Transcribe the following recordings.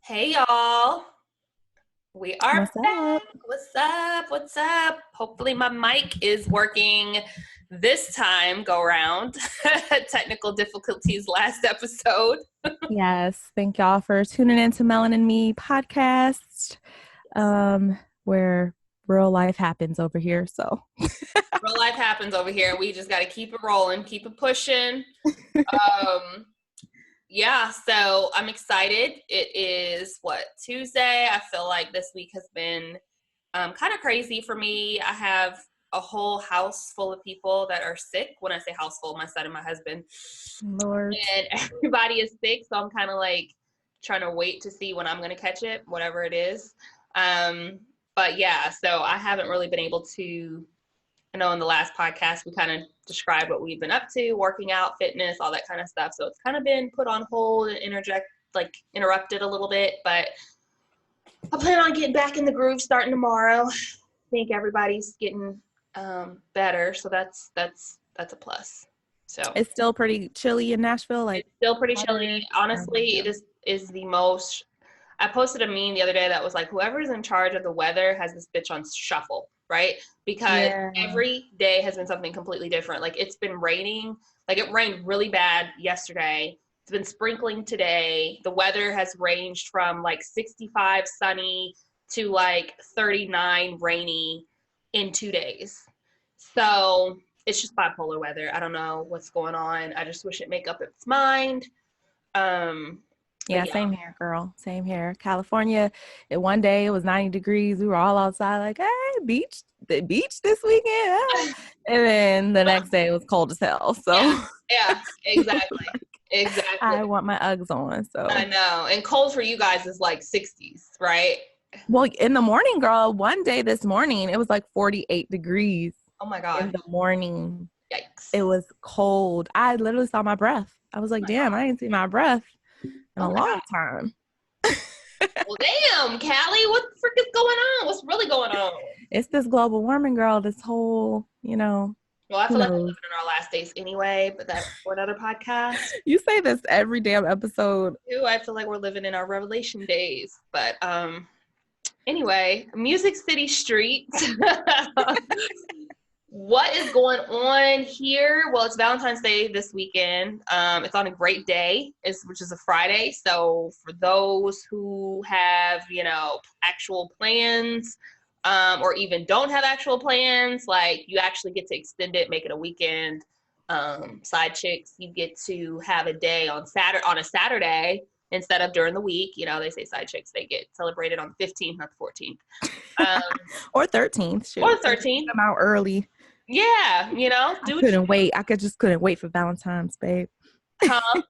Hey y'all, we are What's back. up? What's up? What's up? Hopefully my mic is working this time go round. Technical difficulties last episode. Yes, thank y'all for tuning in to Melon and Me podcast, where real life happens over here. So, Real life happens over here. We just got to keep it rolling, keep it pushing. Um, yeah, so I'm excited. It is Tuesday. I feel like this week has been kind of crazy for me. I have a whole house full of people that are sick. When I say house full, my son and my husband, Lord, and everybody is sick. So I'm kind of like trying to wait to see when I'm going to catch it, whatever it is. Um, but yeah, so I haven't really been able to. I know in the last podcast we kind of described what we've been up to, working out, fitness, all that kind of stuff. So it's kind of been put on hold and interrupted a little bit, but I plan on getting back in the groove starting tomorrow. I think everybody's getting better, so that's a plus. So it's still pretty chilly in Nashville. Like, it's still pretty chilly. water. Honestly, Yeah. this is the most. I posted a meme the other day that was like, whoever's in charge of the weather has this bitch on shuffle, right? Because Yeah. every day has been something completely different. Like it's been raining. Like it rained really bad yesterday. It's been sprinkling today. The weather has ranged from like 65 sunny to like 39 rainy in 2 days. So it's just bipolar weather. I don't know what's going on. I just wish it make up its mind. Um, Yeah, but yeah, same here, girl. Same here. California, one day it was 90 degrees. We were all outside, like, hey, the beach this weekend. Ah. And then the next day it was cold as hell. yeah, So yeah, exactly, exactly. I want my Uggs on. I So, know. And cold for you guys is like 60s, right? well, in the morning, girl, one day this morning, it was like 48 degrees Oh my in gosh. the morning. Yikes. It was cold. I literally saw my breath. I was Oh like, my damn, I god. didn't see my breath in Oh a my long god. time. Well, damn, Callie, what the frick is going on? What's really going on? It's this global warming, girl. This whole, Well, I who feel like we're knows? living in our last days anyway, but that's for another podcast. You say this every damn episode. Too, I feel like we're living in our revelation days. But anyway, Music City Streets. What is going on here? Well, it's Valentine's Day this weekend. It's on a great day, which is a Friday. So for those who have, actual plans, or even don't have actual plans, like you actually get to extend it, make it a weekend. Side chicks, you get to have a day on a Saturday instead of during the week. They say side chicks, they get celebrated on the 15th, not the 14th. Or 13th. Shoot. Or the 13th. Come out early. Yeah, I couldn't wait. Just couldn't wait for Valentine's, babe. Huh?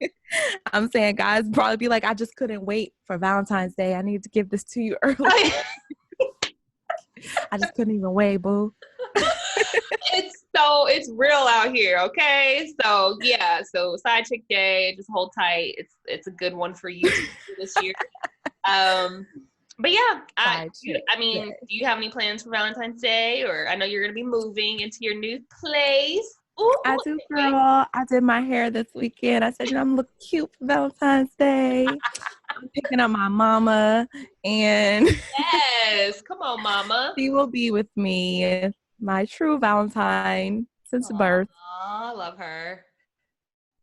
I'm saying guys probably be like, I just couldn't wait for Valentine's Day. I need to give this to you early. I just couldn't even wait, boo. It's real out here, okay? So yeah, so side chick day, just hold tight. It's a good one for you to do this year. But yeah, do you have any plans for Valentine's Day? Or I know you're gonna be moving into your new place. Ooh, I do, girl. I did my hair this weekend. I said, I'm looking cute for Valentine's Day. I'm picking up my mama, and yes, come on, mama. she will be with me, my true Valentine since birth. I love her.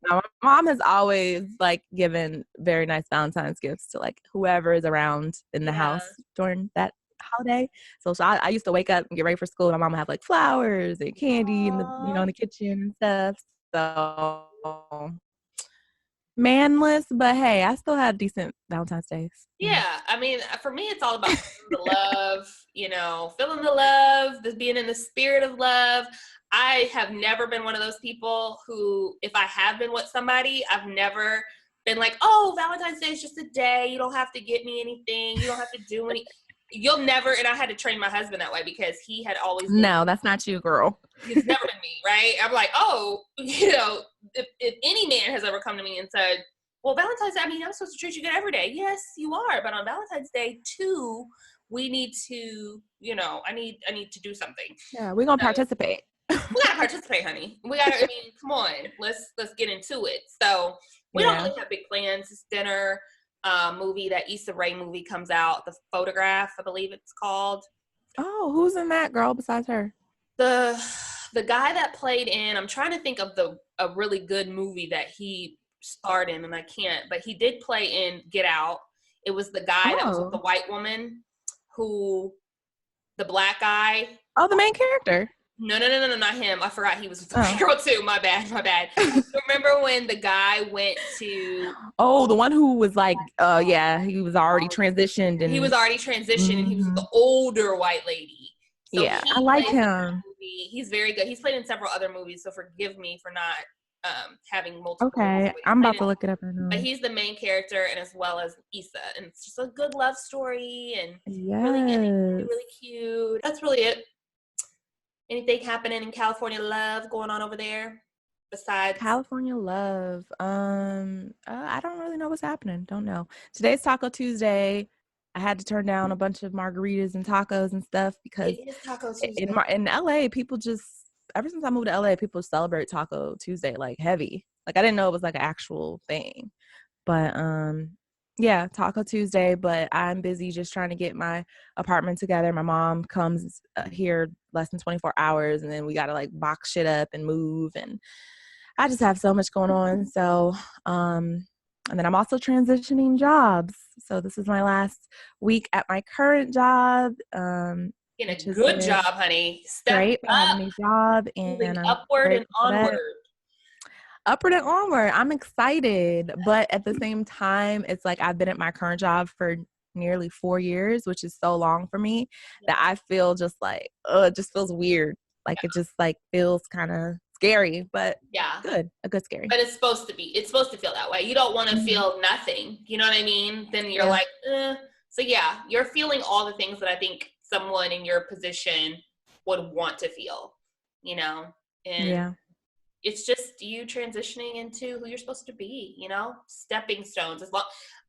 Now, my mom has always given very nice Valentine's gifts to whoever is around in the house during that holiday. So I used to wake up and get ready for school. And my mom would have flowers and candy in the kitchen and stuff. So manless, but hey, I still had decent Valentine's days. Yeah, I mean, for me, it's all about the love, feeling the love, being in the spirit of love. I have never been one of those people who, if I have been with somebody, I've never been like, oh, Valentine's Day is just a day. You don't have to get me anything. You don't have to do any. You'll never, and I had to train my husband that way because he had always been. No, that's not you, girl. He's never been me, right? I'm like, oh, if any man has ever come to me and said, well, Valentine's Day, I'm supposed to treat you good every day. Yes, you are. But on Valentine's Day, too, we need to, I need to do something. Yeah, we're going to participate. We got to participate, honey. Come on. Let's get into it. So we don't really have big plans. It's dinner. movie, that Issa Rae movie comes out, The Photograph, I believe it's called. Oh, who's in that, girl, besides her? The guy that played in, I'm trying to think of a really good movie that he starred in, and I can't, but he did play in Get Out. It was the guy that was with the white woman, the black guy. Oh, the main character. No, not him. I forgot he was with the girl too. My bad. Remember when the guy went to... Oh, the one who was like, he was already transitioned. And he was already transitioned, and he was with the older white lady. So yeah, I like him. He's very good. He's played in several other movies, so forgive me for not having multiple. Okay, I'm about to look it up right now. But he's the main character, and as well as Issa, and it's just a good love story, and really cute. That's really it. Anything happening in California love going on over there besides California love? I don't really know what's happening. Don't know. Today's Taco Tuesday. I had to turn down a bunch of margaritas and tacos and stuff because it is Taco Tuesday. In LA, people just, ever since I moved to LA, people celebrate Taco Tuesday like heavy. Like I didn't know it was like an actual thing. But yeah, Taco Tuesday, but I'm busy just trying to get my apartment together. My mom comes here less than 24 hours, and then we got to like box shit up and move, and I just have so much going on. So, and then I'm also transitioning jobs. So this is my last week at my current job. In a good job, honey. Step up. I have a new job, and I'm upward and onward. Upward and onward. I'm excited, but at the same time, it's like I've been at my current job for nearly 4 years, which is so long for me that I feel just like, it just feels weird. Like it just like feels kind of scary, but good, a good scary. But it's supposed to be. It's supposed to feel that way. You don't want to feel nothing. You know what I mean? Then you're like, So yeah, you're feeling all the things that I think someone in your position would want to feel. You know, and it's just you transitioning into who you're supposed to be, you know, stepping stones.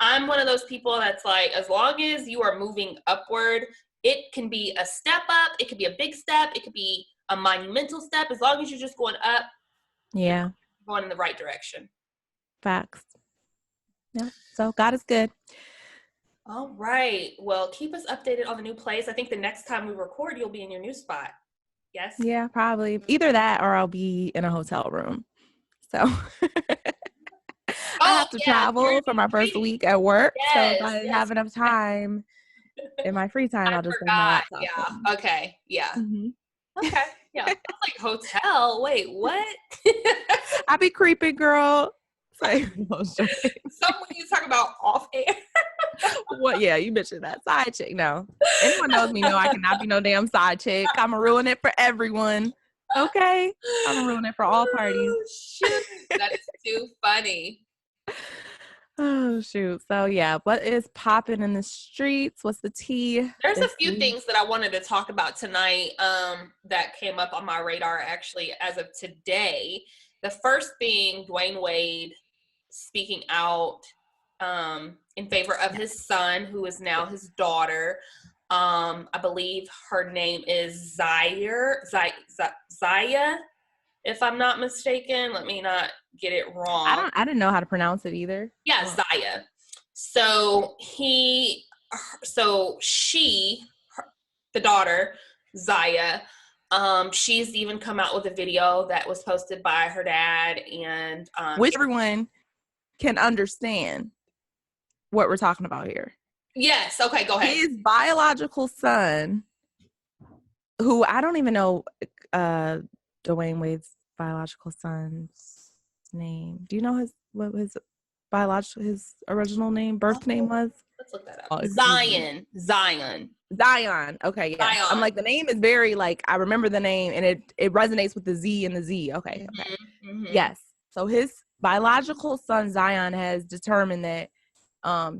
I'm one of those people that's like, as long as you are moving upward, it can be a step up, it could be a big step, it could be a monumental step. As long as you're just going up, going in the right direction. Facts. Yeah. So God is good. All right. Well, keep us updated on the new place. I think the next time we record, you'll be in your new spot. Yes? Yeah, probably. Either that or I'll be in a hotel room. So I have to travel for my first week at work. So if I have enough time in my free time, I'll just bring my laptop. Yeah. Okay. Yeah. Mm-hmm. Okay. Yeah. I was like, hotel? Wait, what? I be creeping, girl. Someone you talk about off air. Well, yeah, you mentioned that side chick. No, anyone knows me know I cannot be no damn side chick. I'ma ruin it for everyone. Okay, I'ma ruin it for all parties. Oh, shoot. That is too funny. Oh shoot. So yeah, what is popping in the streets? What's the tea? There's a few things that I wanted to talk about tonight that came up on my radar actually as of today. The first being Dwayne Wade speaking out in favor of his son, who is now his daughter. I believe her name is Zaya, if I'm not mistaken. Let me not get it wrong. I didn't know how to pronounce it either. Yeah, Zaya. So the daughter, Zaya, she's even come out with a video that was posted by her dad, and which everyone can understand what we're talking about here. Yes. Okay, go ahead. His biological son, who I don't even know Dwayne Wade's biological son's name. Do you know his original name, birth name was? Let's look that up. Zion. Okay, yeah. Zion. I'm like, the name is very like, I remember the name and it resonates with the Z and the Z. Okay. Mm-hmm. Yes. So his biological son Zion has determined that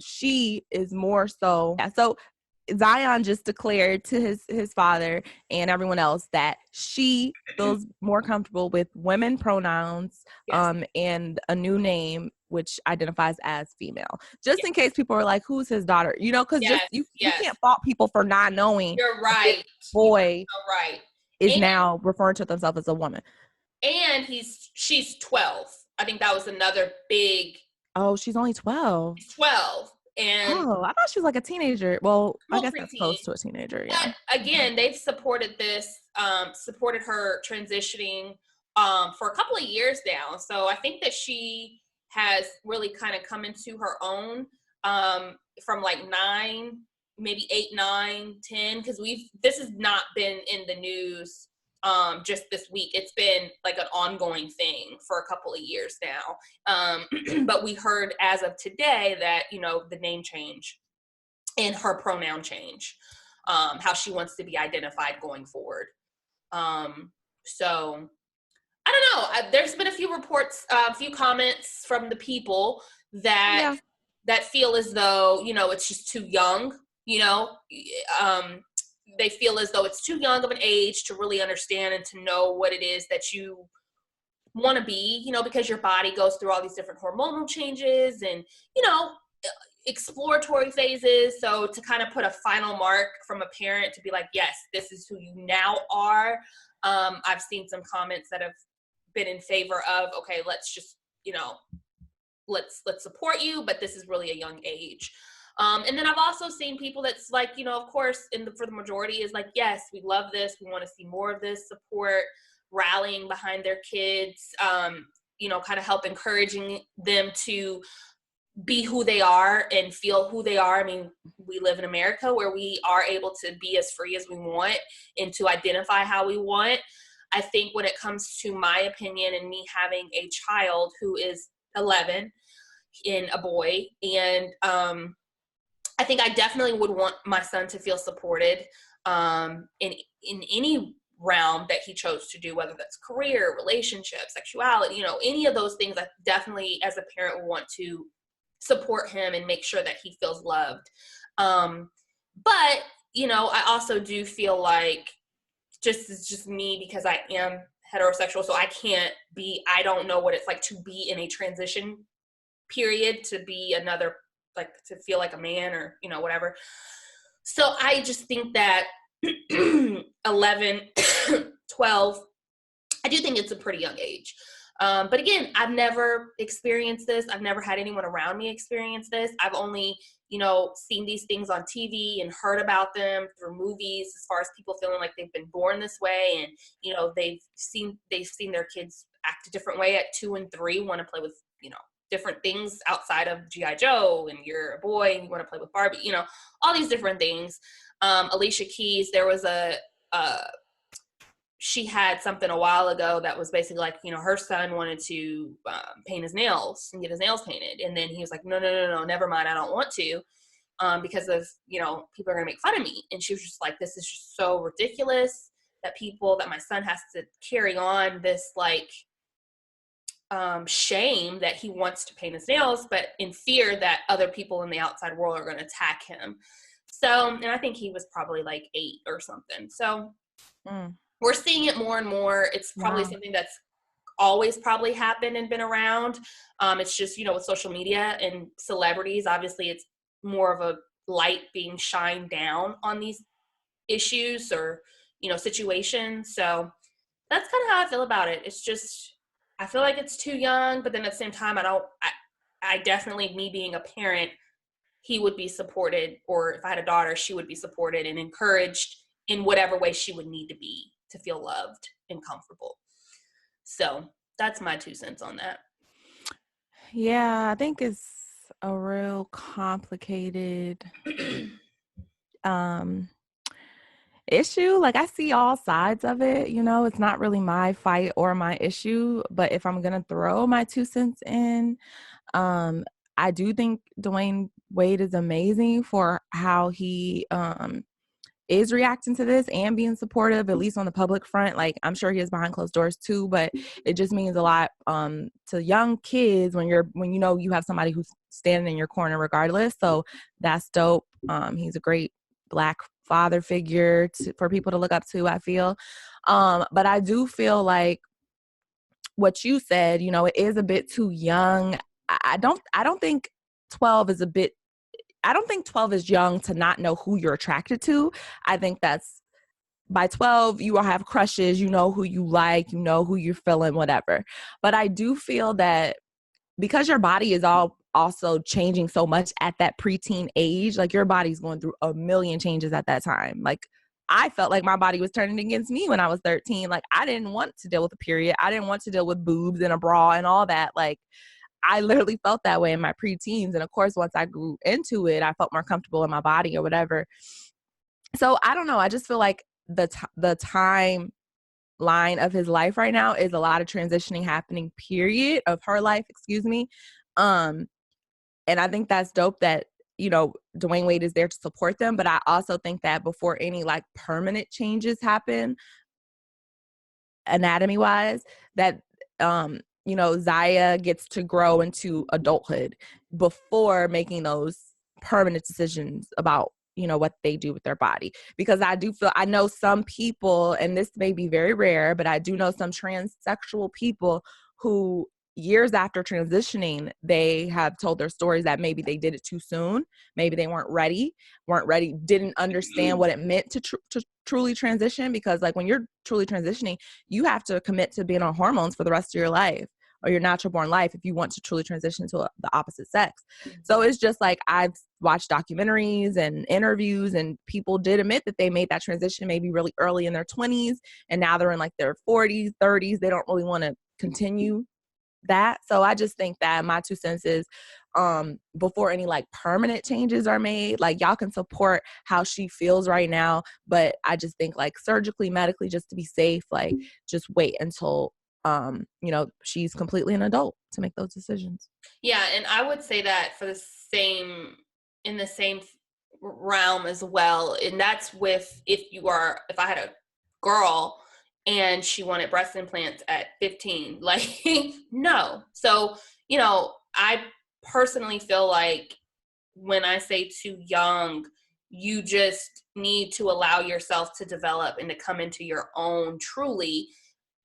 she is more so. Yeah, so Zion just declared to his father and everyone else that she feels more comfortable with women pronouns, and a new name which identifies as female. Just in case people are like, "Who's his daughter?" You know, because you can't fault people for not knowing. You're right. Boy, right. Is now referring to themselves as a woman, and she's 12. I think that was another big. Oh, she's only 12. She's 12. And I thought she was like a teenager. Well, I guess that's preteen. close to a teenager. Yeah. But again, they've supported this, supported her transitioning for a couple of years now. So I think that she has really kind of come into her own from like 9, maybe 8, 9, 10, because this has not been in the news just this week. It's been like an ongoing thing for a couple of years now. But we heard as of today that, you know, the name change and her pronoun change, how she wants to be identified going forward. So I don't know. There's been a few reports, a few comments from the people that feel as though, you know, it's just too young, you know, they feel as though it's too young of an age to really understand and to know what it is that you want to be, you know, because your body goes through all these different hormonal changes and, you know, exploratory phases. So to kind of put a final mark from a parent to be like, yes, this is who you now are. I've seen some comments that have been in favor of, okay, let's just, you know, let's support you, but this is really a young age. And then I've also seen people that's like, you know, of course, for the majority is like, yes, we love this. We want to see more of this support, rallying behind their kids, you know, kind of help encouraging them to be who they are and feel who they are. I mean, we live in America where we are able to be as free as we want and to identify how we want. I think when it comes to my opinion and me having a child who is 11 and a boy, and I think I definitely would want my son to feel supported in any realm that he chose to do, whether that's career, relationship, sexuality, you know, any of those things. I definitely, as a parent, would want to support him and make sure that he feels loved. But, you know, I also do feel like it's just me because I am heterosexual, so I don't know what it's like to be in a transition period, to be another, like, to feel like a man or, you know, whatever. So I just think that 11, 12, I do think it's a pretty young age. But again, I've never experienced this. I've never had anyone around me experience this. I've only, you know, seen these things on TV and heard about them through movies, as far as people feeling like they've been born this way. And, you know, they've seen their kids act a different way at 2 and 3, want to play with, you know, different things outside of G.I. Joe, and you're a boy and you want to play with Barbie, you know, all these different things. Alicia Keys, there was she had something a while ago that was basically like, you know, her son wanted to paint his nails and get his nails painted. And then he was like, no, never mind. I don't want to because of, you know, people are going to make fun of me. And she was just like, this is just so ridiculous that my son has to carry on this like shame that he wants to paint his nails, but in fear that other people in the outside world are going to attack him. So, and I think he was probably like 8 or something. So we're seeing it more and more. It's probably something that's always probably happened and been around. It's just, you know, with social media and celebrities, obviously it's more of a light being shined down on these issues or, you know, situations. So that's kind of how I feel about it. It's just, I feel like it's too young, but then at the same time, I definitely, me being a parent, he would be supported, or if I had a daughter, she would be supported and encouraged in whatever way she would need to be to feel loved and comfortable. So that's my 2 cents on that. Yeah, I think it's a real complicated issue. Like, I see all sides of it, you know. It's not really my fight or my issue, but if I'm gonna throw my 2 cents in, I do think Dwayne Wade is amazing for how he is reacting to this and being supportive, at least on the public front. Like, I'm sure he is behind closed doors too, but it just means a lot to young kids when you know you have somebody who's standing in your corner regardless. So that's dope. He's a great Black father figure for people to look up to, I feel. But I do feel like what you said, you know, it is a bit too young. I don't think 12 is I don't think 12 is young to not know who you're attracted to. I think that's, by 12, you will have crushes, you know who you like, you know who you're feeling, whatever. But I do feel that because your body is all also changing so much at that preteen age. Like your body's going through a million changes at that time. Like I felt like my body was turning against me when I was 13. Like I didn't want to deal with a period. I didn't want to deal with boobs and a bra and all that. Like I literally felt that way in my preteens. And of course, once I grew into it, I felt more comfortable in my body or whatever. So I don't know. I just feel like the timeline of his life right now is a lot of transitioning happening, period, of her life, excuse me. And I think that's dope that, you know, Dwayne Wade is there to support them. But I also think that before any like permanent changes happen, anatomy wise, that, you know, Zaya gets to grow into adulthood before making those permanent decisions about, you know, what they do with their body. Because I know some people, and this may be very rare, but I do know some transsexual people who years after transitioning, they have told their stories that maybe they did it too soon. Maybe they weren't ready, didn't understand what it meant to truly transition. Because like when you're truly transitioning, you have to commit to being on hormones for the rest of your life or your natural born life if you want to truly transition to the opposite sex. So it's just like I've watched documentaries and interviews, and people did admit that they made that transition maybe really early in their 20s, and now they're in like their 40s, 30s. They don't really want to continue that. So I just think that my 2 cents is before any like permanent changes are made, like y'all can support how she feels right now, but I just think like surgically, medically, just to be safe, like just wait until you know, she's completely an adult to make those decisions. Yeah, and I would say that for the same realm as well, and that's with if I had a girl and she wanted breast implants at 15, like no. So, you know, I personally feel like when I say too young, you just need to allow yourself to develop and to come into your own truly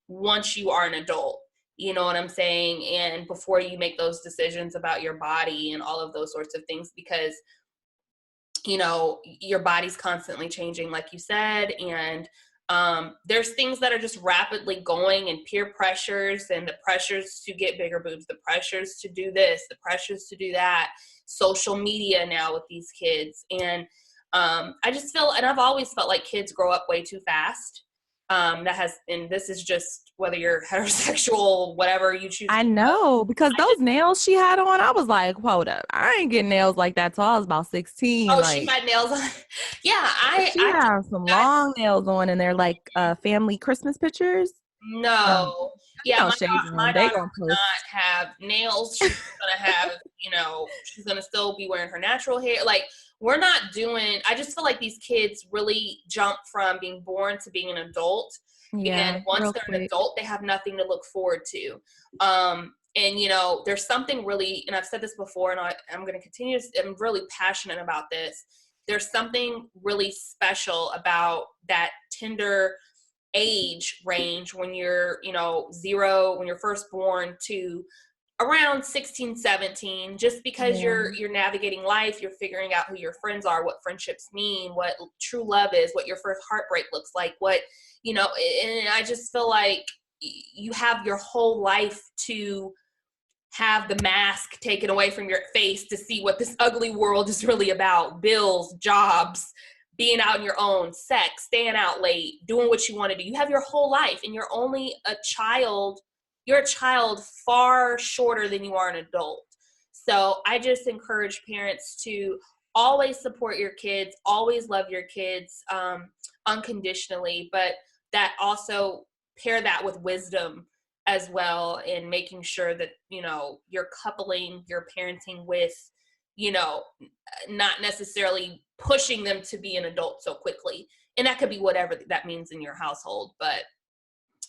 once you are an adult. You know what I'm saying? And before you make those decisions about your body and all of those sorts of things, because, you know, your body's constantly changing, like you said. And there's things that are just rapidly going, and peer pressures and the pressures to get bigger boobs, the pressures to do this, the pressures to do that, social media now with these kids. And I just feel, and I've always felt like kids grow up way too fast. And this is just whether you're heterosexual, whatever you choose. I know, because those nails she had on, I was like, hold up, I ain't getting nails like that till I was about 16. Oh, like, she had nails on. Yeah, she have some long nails on, and they're like family Christmas pictures. No. Yeah, my they daughter gonna does not have nails. She's gonna have, you know, she's gonna still be wearing her natural hair. Like, we're not doing, I just feel like these kids really jump from being born to being an adult. Yeah, and once they're an adult, they have nothing to look forward to. And, you know, there's something really, and I've said this before, and I'm going to continue, I'm really passionate about this. There's something really special about that tender age range when you're, you know, 0, when you're first born, to around 16, 17, just because you're navigating life, you're figuring out who your friends are, what friendships mean, what true love is, what your first heartbreak looks like, what, you know. And I just feel like you have your whole life to have the mask taken away from your face to see what this ugly world is really about. Bills, jobs, being out on your own, sex, staying out late, doing what you want to do. You have your whole life, and you're only a child. You're a child far shorter than you are an adult. So I just encourage parents to always support your kids, always love your kids unconditionally, but that also pair that with wisdom as well, in making sure that, you know, you're coupling your parenting with, you know, not necessarily pushing them to be an adult so quickly. And that could be whatever that means in your household. But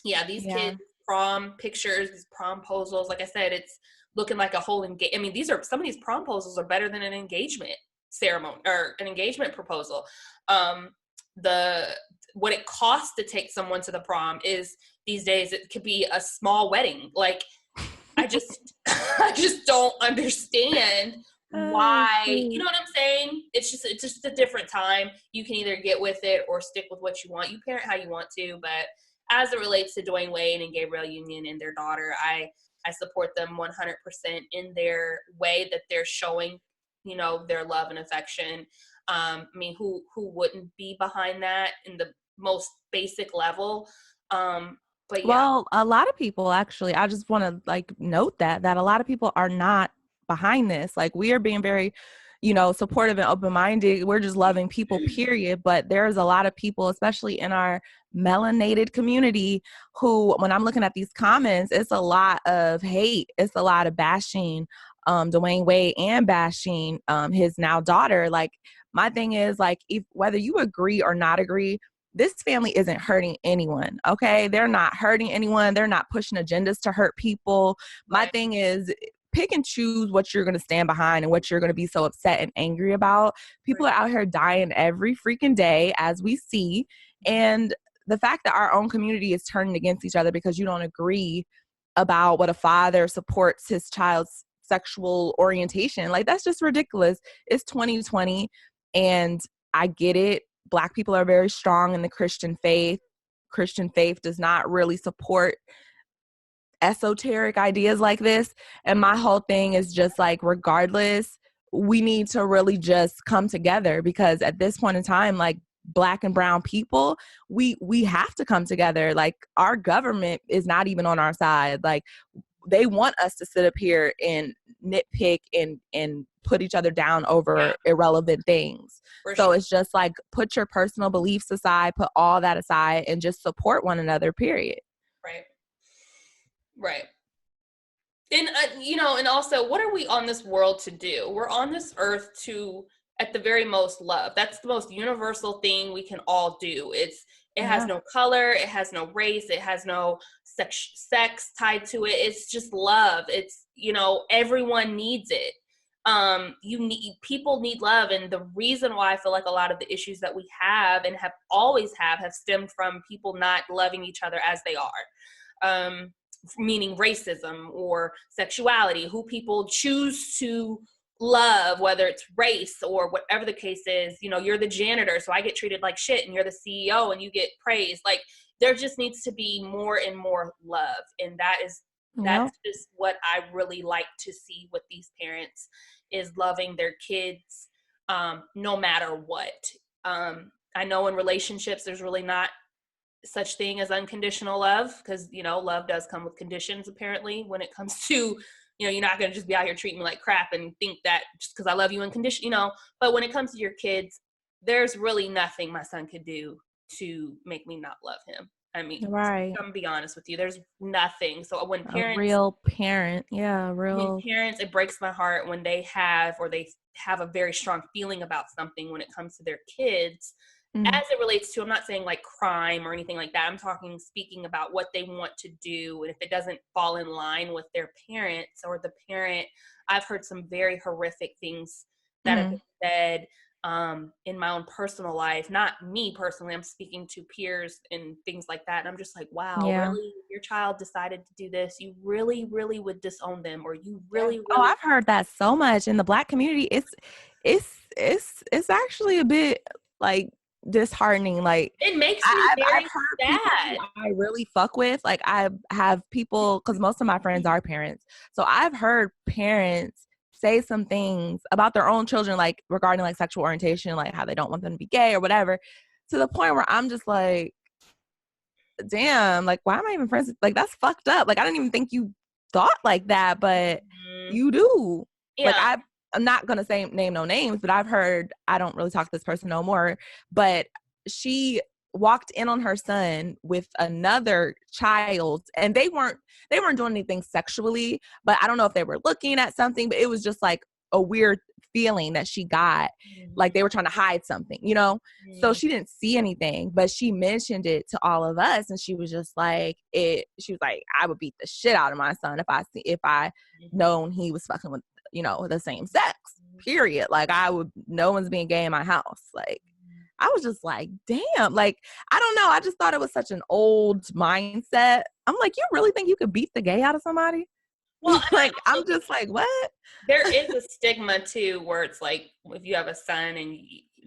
yeah, these kids, prom pictures, these promposals, like I said, it's looking like a whole I mean, some of these promposals are better than an engagement ceremony or an engagement proposal. What it costs to take someone to the prom is, these days, it could be a small wedding. Like, I just don't understand why, you know what I'm saying? It's just a different time. You can either get with it or stick with what you want. You parent how you want to, but as it relates to Dwayne Wade and Gabrielle Union and their daughter, I support them 100% in their way that they're showing, you know, their love and affection. I mean, who wouldn't be behind that in the most basic level? But yeah. Well, a lot of people actually, I just want to like note that a lot of people are not behind this. Like we are being very, you know, supportive and open-minded. We're just loving people, period. But there's a lot of people, especially in our melanated community, who, when I'm looking at these comments, it's a lot of hate. It's a lot of bashing Dwayne Wade and bashing his now daughter. Like my thing is like, if whether you agree or not agree, this family isn't hurting anyone, okay? They're not hurting anyone. They're not pushing agendas to hurt people. My thing is pick and choose what you're going to stand behind and what you're going to be so upset and angry about. People are out here dying every freaking day, as we see. And the fact that our own community is turning against each other because you don't agree about what a father supports his child's sexual orientation, like that's just ridiculous. It's 2020 and I get it. Black people are very strong in the Christian faith. Christian faith does not really support esoteric ideas like this. And my whole thing is just like, regardless, we need to really just come together, because at this point in time, like Black and brown people, we have to come together. Like our government is not even on our side. Like they want us to sit up here and nitpick and put each other down over irrelevant things. So it's just like, put your personal beliefs aside, put all that aside, and just support one another, period. Right. And, you know, and also, what are we on this world to do? We're on this earth to, at the very most, love. That's the most universal thing we can all do. It has no color, it has no race, it has no sex tied to it. It's just love. It's, you know, everyone needs it. People need love, and the reason why I feel like a lot of the issues that we have and have always have stemmed from people not loving each other as they are. Meaning racism or sexuality, who people choose to love, whether it's race or whatever the case is. You know, you're the janitor, so I get treated like shit, and you're the CEO and you get praised. Like there just needs to be more and more love, and that's just what I really like to see with these parents, is loving their kids no matter what. I know in relationships there's really not such thing as unconditional love, because, you know, love does come with conditions, apparently, when it comes to, you know, you're not going to just be out here treating me like crap and think that just because I love you unconditional, you know. But when it comes to your kids, there's really nothing my son could do to make me not love him. I mean, I'm gonna be honest with you, there's nothing. So when parents, a real parent, when parents, it breaks my heart when they have a very strong feeling about something when it comes to their kids. As it relates to, I'm not saying like crime or anything like that. I'm speaking about what they want to do. And if it doesn't fall in line with their parents or the parent, I've heard some very horrific things that have been said in my own personal life. Not me personally, I'm speaking to peers and things like that. And I'm just like, wow, really? Your child decided to do this? You really, really would disown them, or you really, really... Oh, I've heard that so much in the Black community. It's actually a bit like disheartening. Like it makes me very sad. I really fuck with, like, I have people, because most of my friends are parents, so I've heard parents say some things about their own children, like regarding like sexual orientation, like how they don't want them to be gay or whatever, to the point where I'm just like, damn, like why am I even friends? Like that's fucked up. Like I didn't even think you thought like that, but you do. Like I'm not gonna name no names, but I've heard, I don't really talk to this person no more, but she walked in on her son with another child, and they weren't doing anything sexually, but I don't know if they were looking at something, but it was just like a weird feeling that she got, like they were trying to hide something, you know? So she didn't see anything, but she mentioned it to all of us, and she was just like, she was like, I would beat the shit out of my son if I known he was fucking with, you know, the same sex, period. Like no one's being gay in my house. Like I was just like, damn, like, I don't know. I just thought it was such an old mindset. I'm like, you really think you could beat the gay out of somebody? Well, like, I'm just like, what? There is a stigma too, where it's like, if you have a son and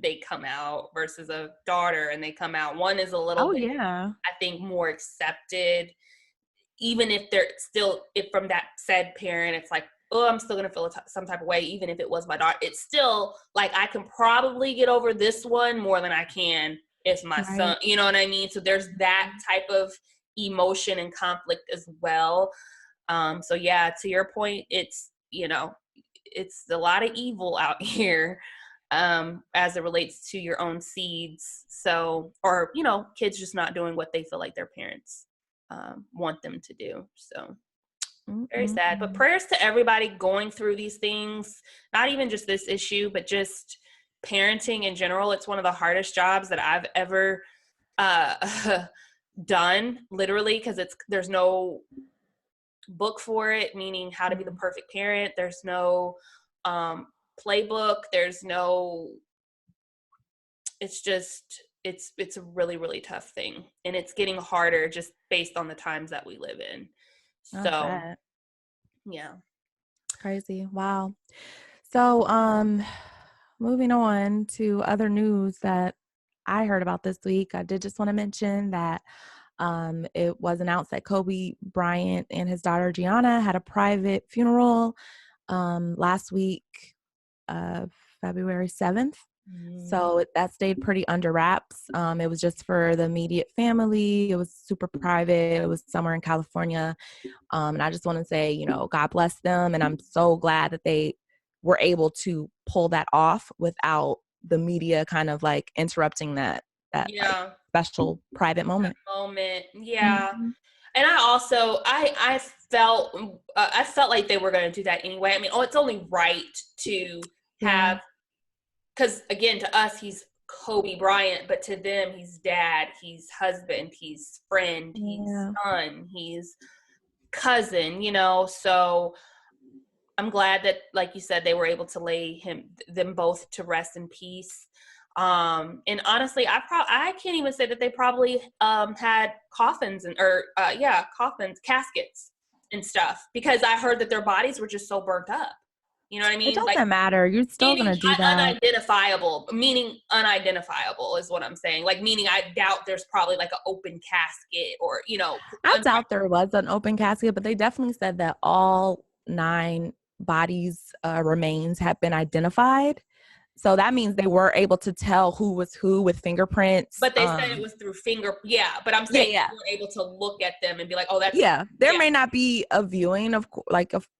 they come out versus a daughter and they come out, one is a little bit, I think, more accepted. even if they're still, if from that said parent, it's like, oh, I'm still going to feel some type of way, even if it was my daughter, it's still like, I can probably get over this one more than I can if my son, you know what I mean? So there's that type of emotion and conflict as well. So yeah, to your point, it's, you know, it's a lot of evil out here, as it relates to your own seeds. So, or, you know, kids just not doing what they feel like their parents want them to do. So very sad, but prayers to everybody going through these things, not even just this issue, but just parenting in general. It's one of the hardest jobs that I've ever done, literally, because there's no book for it, meaning how to be the perfect parent. There's no playbook. There's no, it's just, it's a really, really tough thing. And it's getting harder just based on the times that we live in. So, yeah. Crazy. Wow. So, moving on to other news that I heard about this week, I did just want to mention that it was announced that Kobe Bryant and his daughter Gianna had a private funeral last week, February 7th. So that stayed pretty under wraps. It was just for the immediate family. It was super private. It was somewhere in California. And I just want to say, you know, God bless them. And I'm so glad that they were able to pull that off without the media kind of like interrupting that like special private moment. Yeah. And I also, I felt like they were going to do that anyway. I mean, it's only right to have, because again, to us, he's Kobe Bryant, but to them, he's dad, he's husband, he's friend, he's son, he's cousin, you know. So I'm glad that, like you said, they were able to lay them both to rest in peace. And honestly, I can't even say that they probably had coffins coffins, caskets and stuff, because I heard that their bodies were just so burnt up. You know what I mean? It doesn't matter. You're still going to do that. Unidentifiable, meaning unidentifiable is what I'm saying. Like, meaning I doubt there's probably like an open casket or, you know. I doubt there was an open casket, but they definitely said that all 9 bodies remains have been identified. So that means they were able to tell who was who with fingerprints. But they said it was through but I'm saying they were able to look at them and be like, oh, that's... There may not be a viewing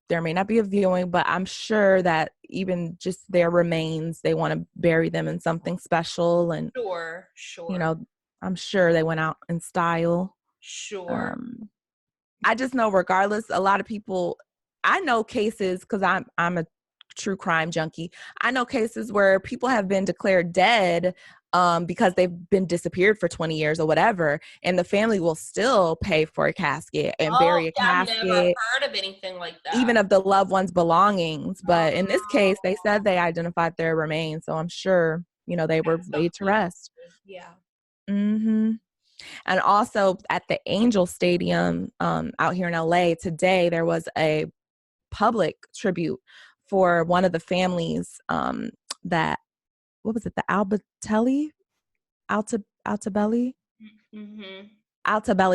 there may not be a viewing, but I'm sure that even just their remains, they want to bury them in something special. And sure. You know, I'm sure they went out in style. Sure. I just know regardless, a lot of people, I know cases, because I'm a true crime junkie. I know cases where people have been declared dead because they've been disappeared for 20 years or whatever, and the family will still pay for a casket and bury a casket. I've never heard of anything like that. Even of the loved one's belongings. But in this case, they said they identified their remains, so I'm sure, you know, they were laid to rest. Yeah. And also at the Angel Stadium out here in LA today, there was a public tribute for one of the families that, what was it, the Altabelli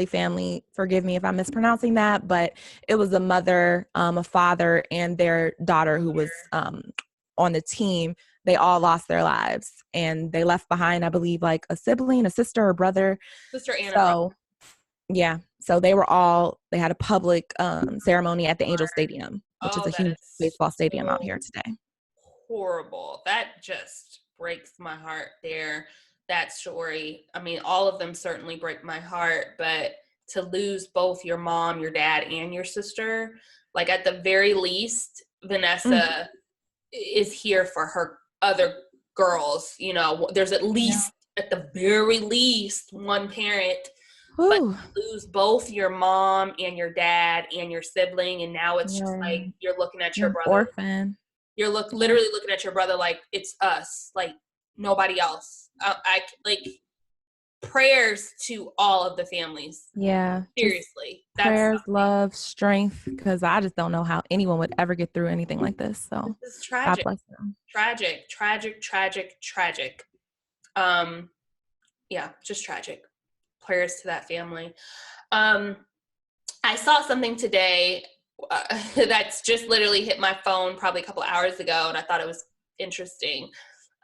family. Forgive me if I'm mispronouncing that, but it was a mother, a father, and their daughter who was on the team. They all lost their lives, and they left behind, I believe, like a sibling, a sister or brother. Sister and so, yeah. So they had a public ceremony at the Angel Stadium, which is a huge baseball stadium out here today. Horrible. That just breaks my heart there. That story. I mean, all of them certainly break my heart, but to lose both your mom, your dad, and your sister, like at the very least, Vanessa is here for her other girls. You know, there's at least, at the very least, one parent. Ooh. But you lose both your mom and your dad and your sibling, and now it's just like you're looking at your brother. Orphan. You're literally looking at your brother like it's us, like nobody else. I like prayers to all of the families. Yeah. Seriously. Prayers, love, strength, because I just don't know how anyone would ever get through anything like this. So this is tragic. God bless them. Tragic. Yeah, just tragic. Prayers to that family. I saw something today that's just literally hit my phone probably a couple hours ago, and I thought it was interesting.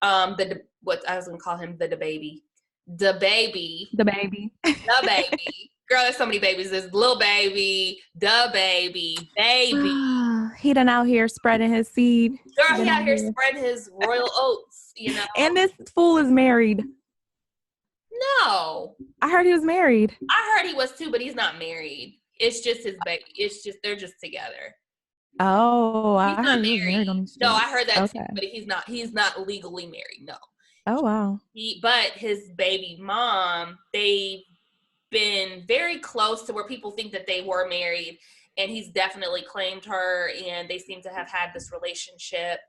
What I was gonna call him, the baby, the baby, The baby. the baby. Girl, there's so many babies. There's little baby, the baby, baby. He done out here spreading his seed. Girl, he out here spreading his royal oats, you know. And this fool is married. No, I heard he was married. I heard he was too, but he's not married. It's just his baby. It's just they're just together. Oh, He's not married. No, I heard that too, okay. but he's not legally married. No. Oh wow. But his baby mom, they've been very close to where people think that they were married, and he's definitely claimed her, and they seem to have had this relationship.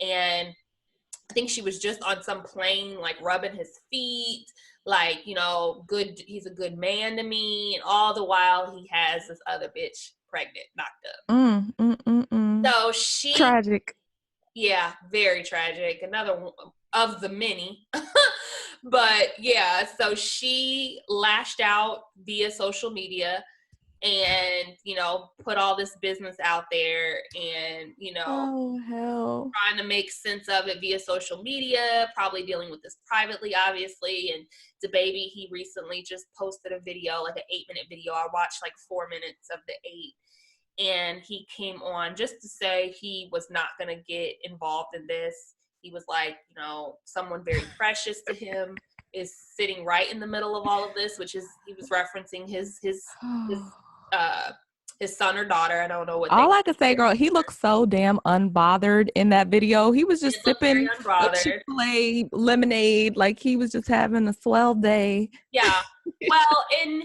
And I think she was just on some plane, like rubbing his feet, like, you know, good. He's a good man to me, and all the while he has this other bitch pregnant, knocked up. So she tragic. Yeah, very tragic. Another one of the many. But yeah, so she lashed out via social media and, you know, put all this business out there and, you know, oh hell, trying to make sense of it via social media, probably dealing with this privately, obviously. And the baby, he recently just posted a video, like an 8-minute video. I watched like 4 minutes of the 8. And he came on just to say he was not going to get involved in this. He was like, you know, someone very precious to him is sitting right in the middle of all of this, which is, he was referencing his son or daughter. I don't know what. All I could say, girl, he looked so damn unbothered in that video. He was just sipping a Chick-fil-A lemonade, like he was just having a swell day. Yeah. Well, and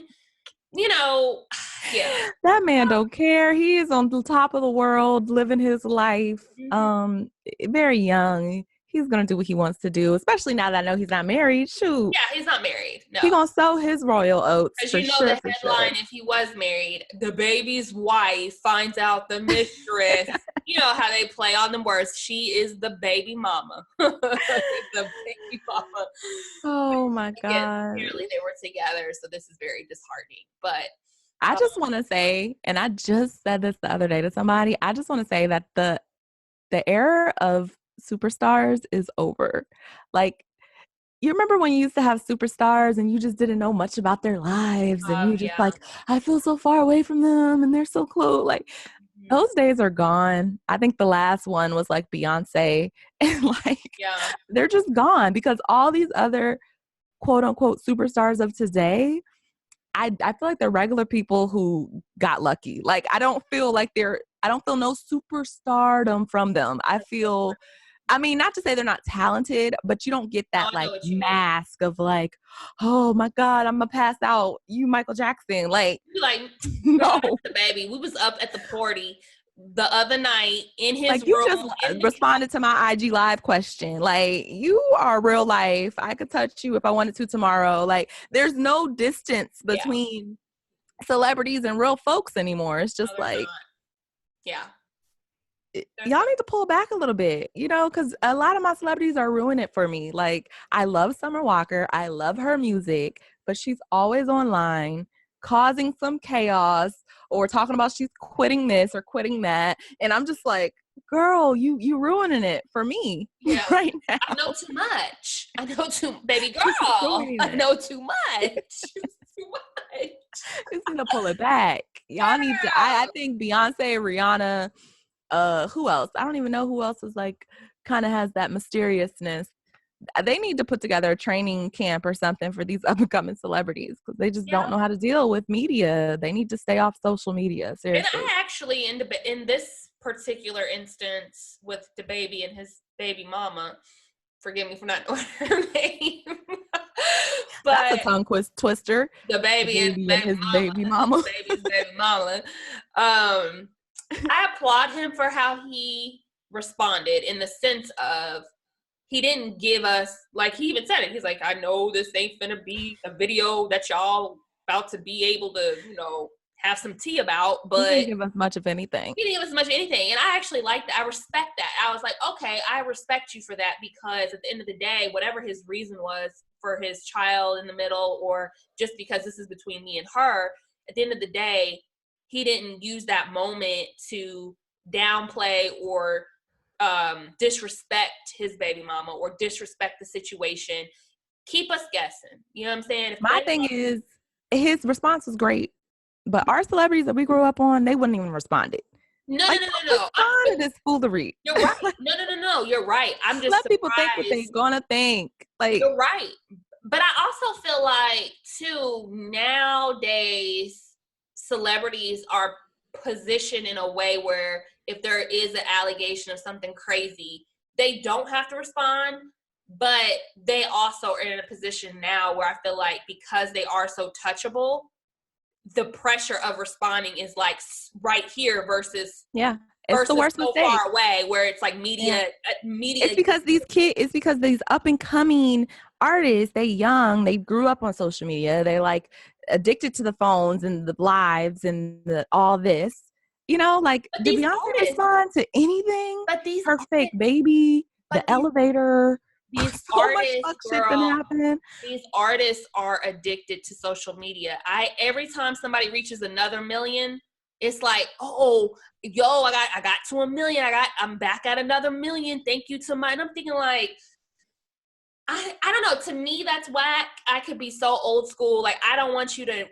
you know, yeah, that man don't care. He is on the top of the world, living his life. Very young. He's gonna do what he wants to do, especially now that I know he's not married. Shoot. Yeah, he's not married. No. He's gonna sell his royal oats. Because you know the headline, if he was married, the baby's wife finds out the mistress. You know how they play on the words. She is the baby mama. The baby mama. Oh my God. Apparently they were together, so this is very disheartening. But I just want to say, and I just said this the other day to somebody, I just want to say that the era of superstars is over. Like, you remember when you used to have superstars and you just didn't know much about their lives and you just like, I feel so far away from them and they're so close. Like, those days are gone. I think the last one was like Beyonce, and like, they're just gone because all these other quote unquote superstars of today, I feel like they're regular people who got lucky. Like, I don't feel no superstardom from them. I mean, not to say they're not talented, but you don't get that like mask of like, oh my God, I'm gonna pass out. You Michael Jackson. Like, no, the baby. We was up at the party the other night in his like, you room. Just responded to my IG live question. Like, you are real life. I could touch you if I wanted to tomorrow. Like, there's no distance between celebrities and real folks anymore. It's just y'all need to pull back a little bit, you know, because a lot of my celebrities are ruining it for me. Like, I love Summer Walker. I love her music, but she's always online causing some chaos or talking about she's quitting this or quitting that. And I'm just like, girl, you ruining it for me right now. I know too much. Baby girl. I know too much. Too much. Just need to pull it back. Y'all need to, I think Beyonce, Rihanna, who else? I don't even know who else is like kind of has that mysteriousness. They need to put together a training camp or something for these up and coming celebrities because they just don't know how to deal with media. They need to stay off social media. Seriously. And I actually, in this particular instance with the baby and his baby mama, forgive me for not knowing her name. But that's a tongue twister. The baby and his baby mama. The baby's baby mama. I applaud him for how he responded in the sense of he didn't give us, like he even said it. He's like, I know this ain't finna be a video that y'all about to be able to, you know, have some tea about, but he didn't give us much of anything. He didn't give us much of anything. And I actually liked that. I respect that. I was like, okay, I respect you for that because at the end of the day, whatever his reason was for his child in the middle or just because this is between me and her, at the end of the day, he didn't use that moment to downplay or disrespect his baby mama or disrespect the situation. Keep us guessing. You know what I'm saying? My thing is, his response was great, but our celebrities that we grew up on, they wouldn't even respond it. No. Respond to this foolery. You're right. No. You're right. I'm just let surprised. People think what they're gonna think. Like, you're right. But I also feel like too, nowadays celebrities are positioned in a way where if there is an allegation of something crazy, they don't have to respond, but they also are in a position now where I feel like because they are so touchable, the pressure of responding is like right here versus it's the worst so mistake. far away where it's like media. It's because these up and coming artists, they grew up on social media. They like addicted to the phones and the lives and all this. You know, like, did Beyonce respond to anything? But these her fake baby, the elevator. These so artists, much fuck shit been happening. These artists are addicted to social media. Every time somebody reaches another million, it's like, oh, yo, I got to 1 million. I'm back at another million. Thank you to mine. I'm thinking like, I don't know. To me, that's whack. I could be so old school. Like, I don't want you to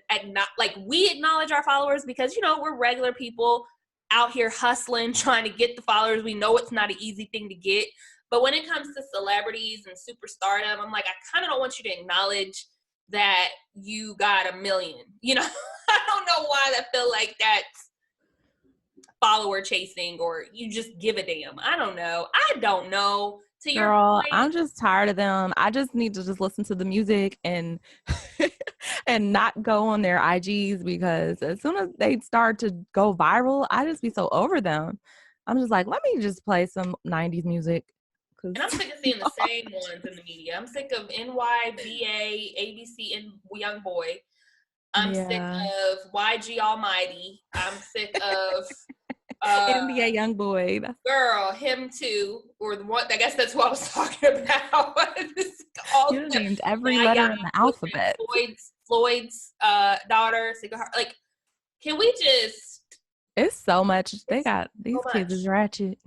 we acknowledge our followers because, you know, we're regular people out here hustling, trying to get the followers. We know it's not an easy thing to get. But when it comes to celebrities and superstardom, I'm like, I kind of don't want you to acknowledge that you got 1 million. You know, I don't know why I feel like that's follower chasing or you just give a damn. I don't know. To your Girl, point, I'm just tired of them. I just need to just listen to the music and and not go on their IGs because as soon as they start to go viral, I just be so over them. I'm just like, let me just play some 90s music. And I'm sick of seeing the same ones in the media. I'm sick of NYBA, ABC, and Young Boy. I'm sick of YG Almighty. I'm sick of NBA Young Boy. Girl, him too. Or the one, I guess that's what I was talking about. You named every letter in the alphabet. Floyd's daughter, like, can we just? It's so much. They got these kids is ratchet.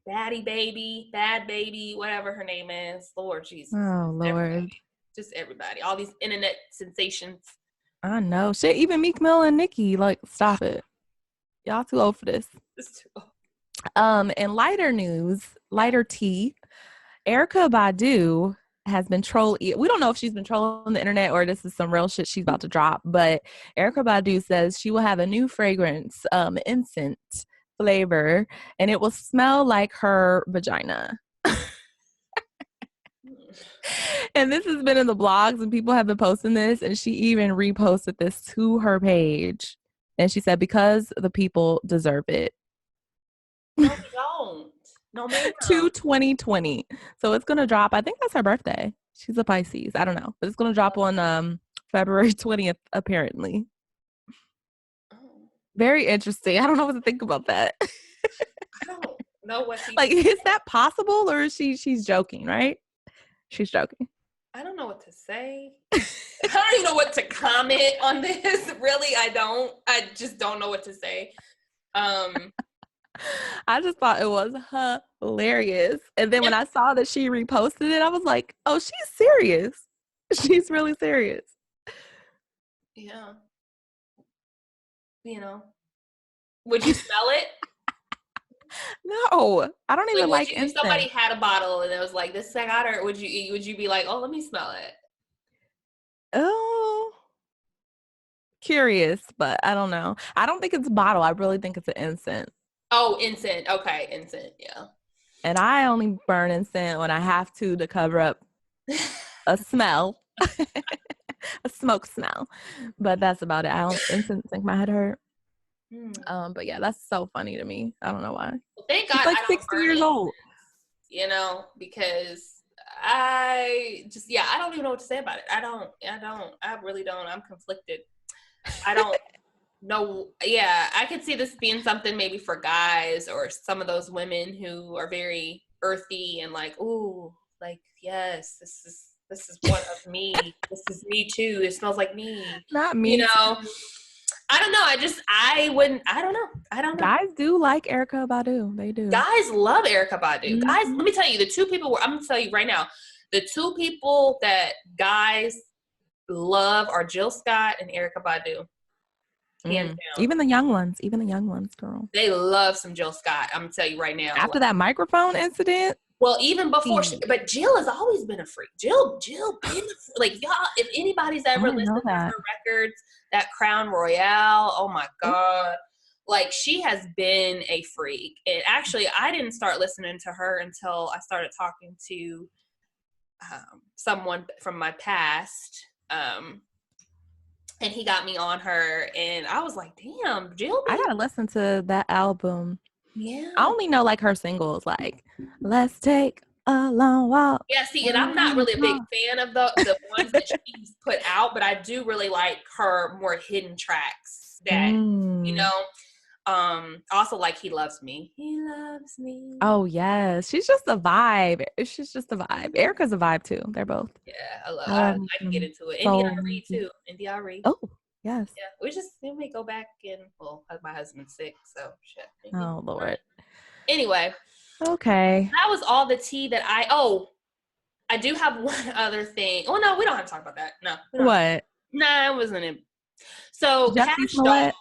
Bad baby, whatever her name is. Lord Jesus. Oh, Lord. Just everybody. All these internet sensations. I know. Shit, even Meek Mill and Nicki, like, stop it. Y'all too old for this. It's too old. In lighter news, lighter tea, Erykah Badu has been trolling. We don't know if she's been trolling the internet or this is some real shit she's about to drop, but Erykah Badu says she will have a new fragrance, incense flavor, and it will smell like her vagina. And this has been in the blogs and people have been posting this, and she even reposted this to her page. And she said, because the people deserve it. No, we don't. No, ma'am. To 2020. So it's going to drop. I think that's her birthday. She's a Pisces. I don't know. But it's going to drop on February 20th, apparently. Very interesting. I don't know what to think about that. I don't know what she like, is that possible or is she's joking, right? She's joking. I don't know what to say. I don't even know what to comment on this. Really, I don't. I just don't know what to say. I just thought it was hilarious. And then when I saw that she reposted it, I was like, oh, she's serious. She's really serious. Yeah. You know. Would you smell it? No, I don't even like incense. If somebody had a bottle and it was like, this is I got her, would you be like, oh, let me smell it? Oh, curious, but I don't know. I don't think it's a bottle. I really think it's an incense. Oh, incense. Okay, incense. Yeah. And I only burn incense when I have to cover up a smell, a smoke smell. But that's about it. I don't incense make my head hurt. But yeah, that's so funny to me. I don't know why. Well, thank God. She's like 60 years old. You know, because I don't even know what to say about it. I really don't. I'm conflicted. I don't know. Yeah, I could see this being something maybe for guys or some of those women who are very earthy and like, ooh, like, yes, this is one of me. This is me too. It smells like me. Not me. You know, I don't know. I don't know. I don't know. Guys do like Erykah Badu. They do. Guys love Erykah Badu. Mm-hmm. Guys, let me tell you, I'm going to tell you right now, the two people that guys love are Jill Scott and Erykah Badu. Hands down. Even the young ones, girl. They love some Jill Scott. I'm going to tell you right now. After that microphone incident. Well, even before, but Jill has always been a freak. Jill been like, y'all, if anybody's ever listened to her records, that Crown Royale, oh my God. Like, she has been a freak. And actually, I didn't start listening to her until I started talking to someone from my past. And he got me on her. And I was like, damn, Jill. I got to listen to that album. Yeah. I only know like her singles, like Let's Take a Long Walk. Yeah, see, and I'm not really a big fan of the ones that she's put out, but I do really like her more hidden tracks that, you know, also like He Loves Me. He Loves Me. Oh, yes. She's just a vibe. She's just a vibe. Erykah's a vibe too. They're both. Yeah, I can get into it. India.Arie too. India.Arie. Oh, yes. Yeah, we may go back and, well, my husband's sick, so shit. Maybe. Oh, Lord. Anyway. Okay. That was all the tea that I do have one other thing. Oh, no, we don't have to talk about that. No. What? Nah, it wasn't it. So, Kash Doll.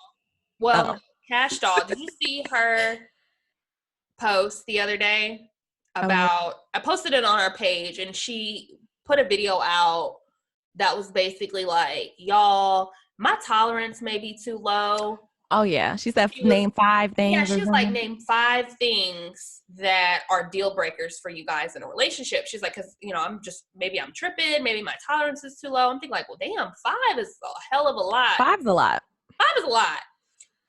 Well, oh. Kash Doll, did you see her post the other day about, I posted it on our page, and she put a video out that was basically like, y'all, my tolerance may be too low. Oh, yeah. She said name 5 things. Yeah, she was like, name 5 things that are deal breakers for you guys in a relationship. She's like, because, you know, maybe I'm tripping. Maybe my tolerance is too low. I'm thinking like, well, damn, 5 is a hell of a lot. 5's a lot. 5 is a lot.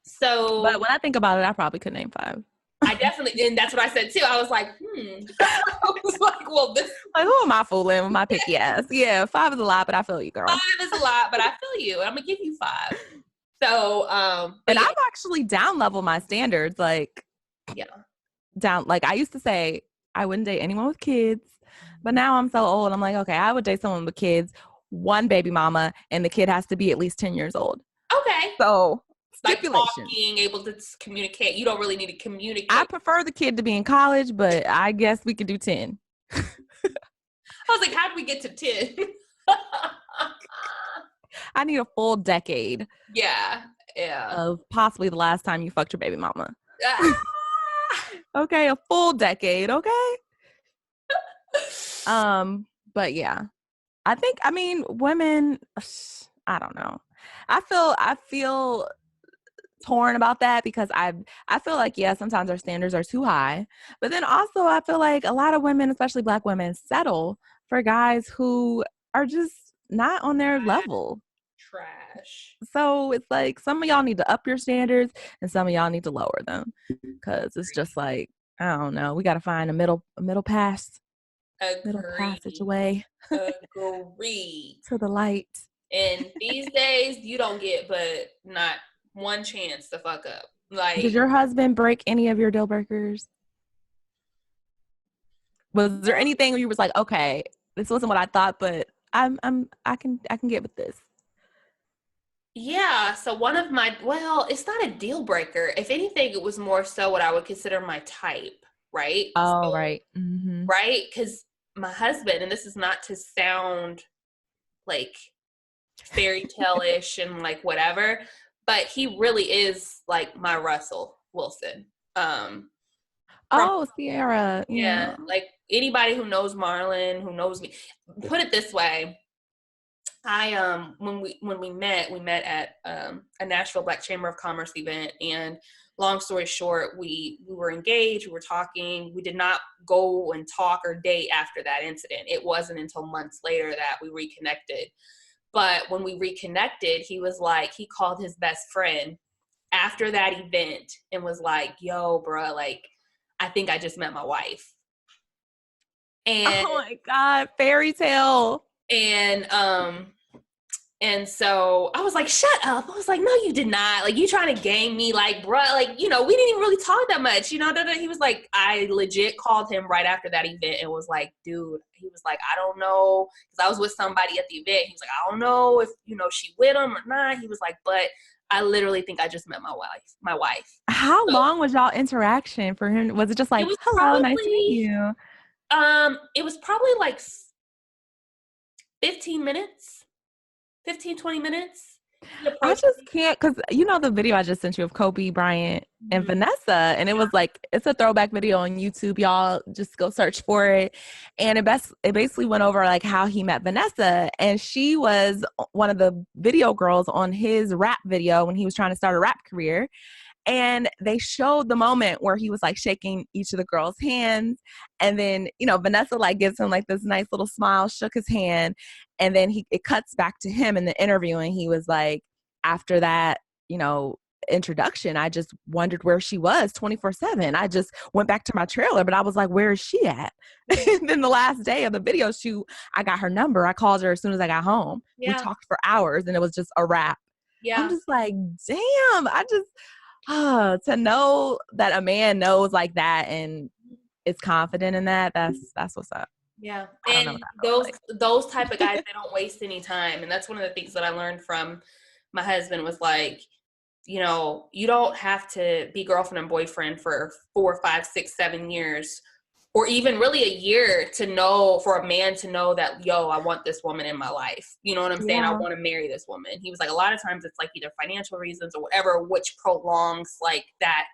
So. But when I think about it, I probably could name 5. I definitely, and that's what I said too. I was like, I was like, well, this. Like, who am I fooling with my picky ass? Yeah, 5 is a lot, but I feel you, girl. 5 is a lot, but I feel you. I'm going to give you 5. So, and I've actually down leveled my standards. Like, down, like I used to say I wouldn't date anyone with kids, but now I'm so old. I'm like, okay, I would date someone with kids, 1 baby mama, and the kid has to be at least 10 years old. Okay. So, like talking, able to communicate. You don't really need to communicate. I prefer the kid to be in college, but I guess we could do 10. I was like, how do we get to 10? I need a full decade. Yeah. Of possibly the last time you fucked your baby mama. Okay, a full decade, okay? But yeah. I mean, women, I don't know. I feel torn about that because I feel like, yeah, sometimes our standards are too high. But then also I feel like a lot of women, especially Black women, settle for guys who are just not on their level. Trash. So it's like some of y'all need to up your standards and some of y'all need to lower them because it's just like, I don't know, we got to find a middle pass. Middle passageway. Agreed. To the light. And these days you don't get but not one chance to fuck up. Like, did your husband break any of your deal breakers? Was there anything where you was like, okay, this wasn't what I thought, but I can get with this? Yeah, so one of my, well, it's not a deal breaker. If anything, it was more so what I would consider my type, right? Oh, so, right. Mm-hmm. Right? Because my husband, and this is not to sound like fairy tale-ish and like whatever, but he really is like my Russell Wilson. Sierra. Yeah, like anybody who knows Marlon, who knows me. Put it this way. When we met at a Nashville Black Chamber of Commerce event, and long story short, we were engaged, we were talking, we did not go and talk or date after that incident. It wasn't until months later that we reconnected. But when we reconnected, he was like, he called his best friend after that event and was like, yo, bro, like, I think I just met my wife. And oh my God, fairy tale. And so I was like, shut up. I was like, no, you did not. Like, you trying to game me, like, bruh, like, you know, we didn't even really talk that much, you know. He was like, I legit called him right after that event and was like, dude, he was like, I don't know, because I was with somebody at the event. He was like, I don't know if, you know, she with him or not. He was like, but I literally think I just met my wife. How So, long was y'all interaction for him? Was it just like, hello, nice to meet you? It was probably like 15 minutes, 15, 20 minutes. I just can't, because you know the video I just sent you of Kobe Bryant and Vanessa, and it was like, it's a throwback video on YouTube. Y'all just go search for it. And it basically went over like how he met Vanessa, and she was one of the video girls on his rap video when he was trying to start a rap career. And they showed the moment where he was like shaking each of the girls' hands. And then, you know, Vanessa like gives him like this nice little smile, shook his hand. And then it cuts back to him in the interview. And he was like, after that, you know, introduction, I just wondered where she was 24/7. I just went back to my trailer, but I was like, where is she at? And then the last day of the video shoot, I got her number. I called her as soon as I got home. We talked for hours and it was just a wrap. I'm just like, damn, to know that a man knows like that and is confident in that, that's what's up. Yeah. And those type of guys, they don't waste any time. And that's one of the things that I learned from my husband was like, you know, you don't have to be girlfriend and boyfriend for 4, 5, 6, 7 years, or even really a year for a man to know that, yo, I want this woman in my life. You know what I'm saying? I want to marry this woman. He was like, a lot of times it's like either financial reasons or whatever, which prolongs like that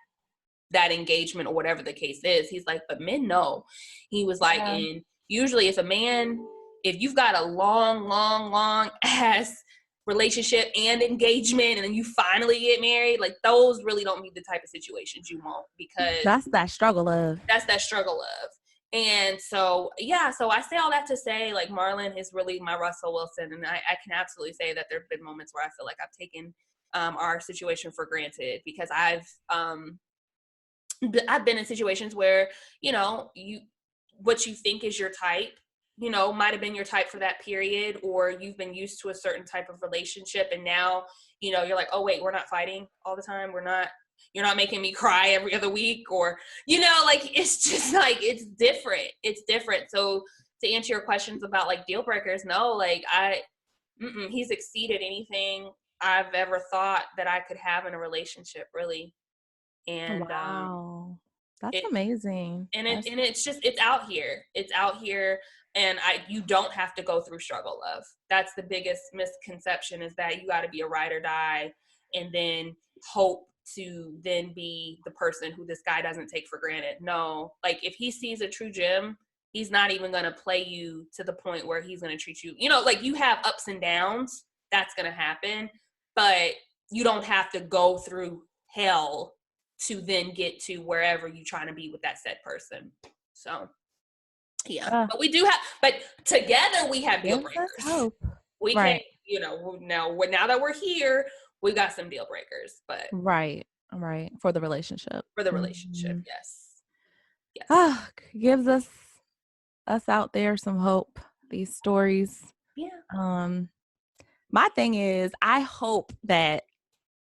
engagement or whatever the case is. He's like, but men know. He was like, and usually if you've got a long ass relationship and engagement and then you finally get married, like those really don't be the type of situations you want, because that's that struggle of. And so I say all that to say, like, Marlon is really my Russell Wilson, and I can absolutely say that there have been moments where I feel like I've taken our situation for granted, because I've been in situations where, you know, what you think is your type, you know, might have been your type for that period, or you've been used to a certain type of relationship, and now, you know, you're like, oh wait, we're not fighting all the time, you're not making me cry every other week, or, you know, like, it's just like, it's different. So to answer your questions about like deal breakers, no, like he's exceeded anything I've ever thought that I could have in a relationship, really. And wow, that's amazing. And it's out here, and you don't have to go through struggle, love. That's the biggest misconception, is that you got to be a ride or die and then hope to then be the person who this guy doesn't take for granted. No, like, if he sees a true gem, he's not even going to play you to the point where he's going to treat you, you know, like, you have ups and downs, that's going to happen, but you don't have to go through hell to then get to wherever you're trying to be with that said person. So but together we have deal breakers. We can, you know, now that we're here, we got some deal breakers, but right for the relationship. Yes. Gives us out there some hope, these stories. My thing is, I hope that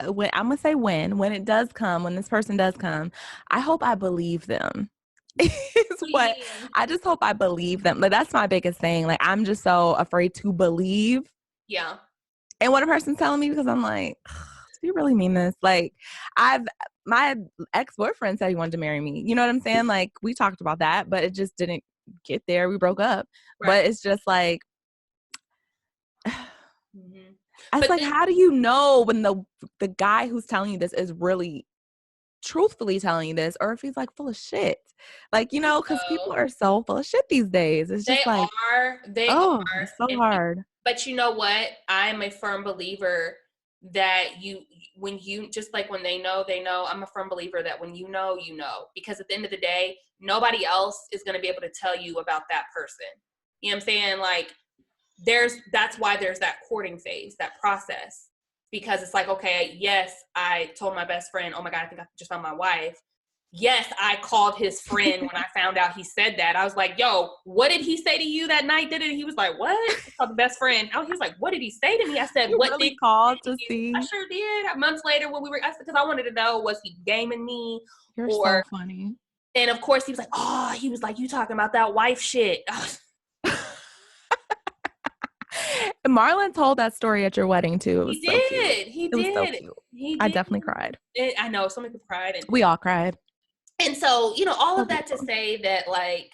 when it does come, when this person does come, I hope I believe them. I just hope I believe them. Like, that's my biggest thing. Like, I'm just so afraid to believe. Yeah. And what a person's telling me, because I'm like, do you really mean this? Like, my ex-boyfriend said he wanted to marry me. You know what I'm saying? Like, we talked about that, but it just didn't get there. We broke up. Right. But it's just like, it's like, how do you know when the guy who's telling you this is really truthfully telling you this, or if he's like full of shit? Like, you know, because people are so full of shit these days. It's just they are so hard. But you know what? I'm a firm believer that when they know, I'm a firm believer that when you know, because at the end of the day, nobody else is going to be able to tell you about that person. You know what I'm saying? Like, that's why there's that courting phase, that process, because it's like, okay, yes, I told my best friend, oh my God, I think I just found my wife. Yes, I called his friend when I found out he said that. I was like, yo, what did he say to you that night? He was like, what? I called the best friend. Oh, he was like, what did he say to me? I said, what really did call to see? I sure did. Months later when I said, because I wanted to know, was he gaming me? You're so funny. And of course he was like, you talking about that wife shit. Marlon told that story at your wedding too. It was so cute. He It was so did. cute. He I did. definitely cried. I know so many people cried, and we all cried. And so, all of that to say that, like,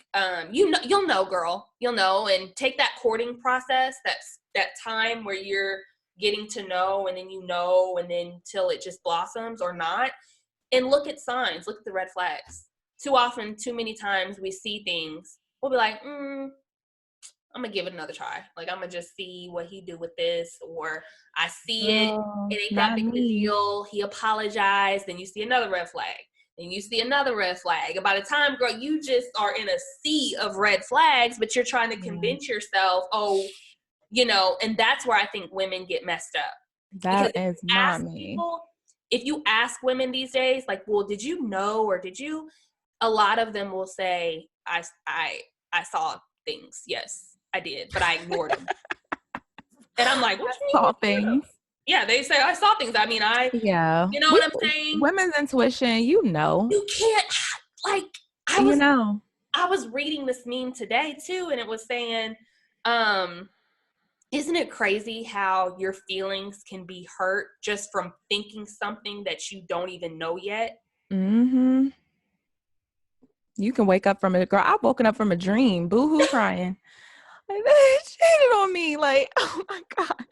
you'll know, girl, you'll know, and take that courting process. That's that time where you're getting to know, and then and then till it just blossoms or not. And look at signs, look at the red flags. Too often, too many times we see things, we'll be like, I'm gonna give it another try. Like, I'm gonna just see what he do with this, or I see it ain't that big of a deal. He apologized, then you see another red flag. And you see another red flag. And by the time, girl, you just are in a sea of red flags, but you're trying to convince yourself, and that's where I think women get messed up. That is not me. If you ask women these days, like, well, did you know, or did you? A lot of them will say, I saw things. Yes, I did, but I ignored them. And I'm like, what you mean? Saw things. Yeah, they say I saw things. I mean, you know what I'm saying? Women's intuition, you can't, like, I was reading this meme today too, and it was saying, isn't it crazy how your feelings can be hurt just from thinking something that you don't even know yet? Mm-hmm. You can wake up from it. Girl, I've woken up from a dream, boo-hoo crying. Like, they cheated on me. Like, oh my God.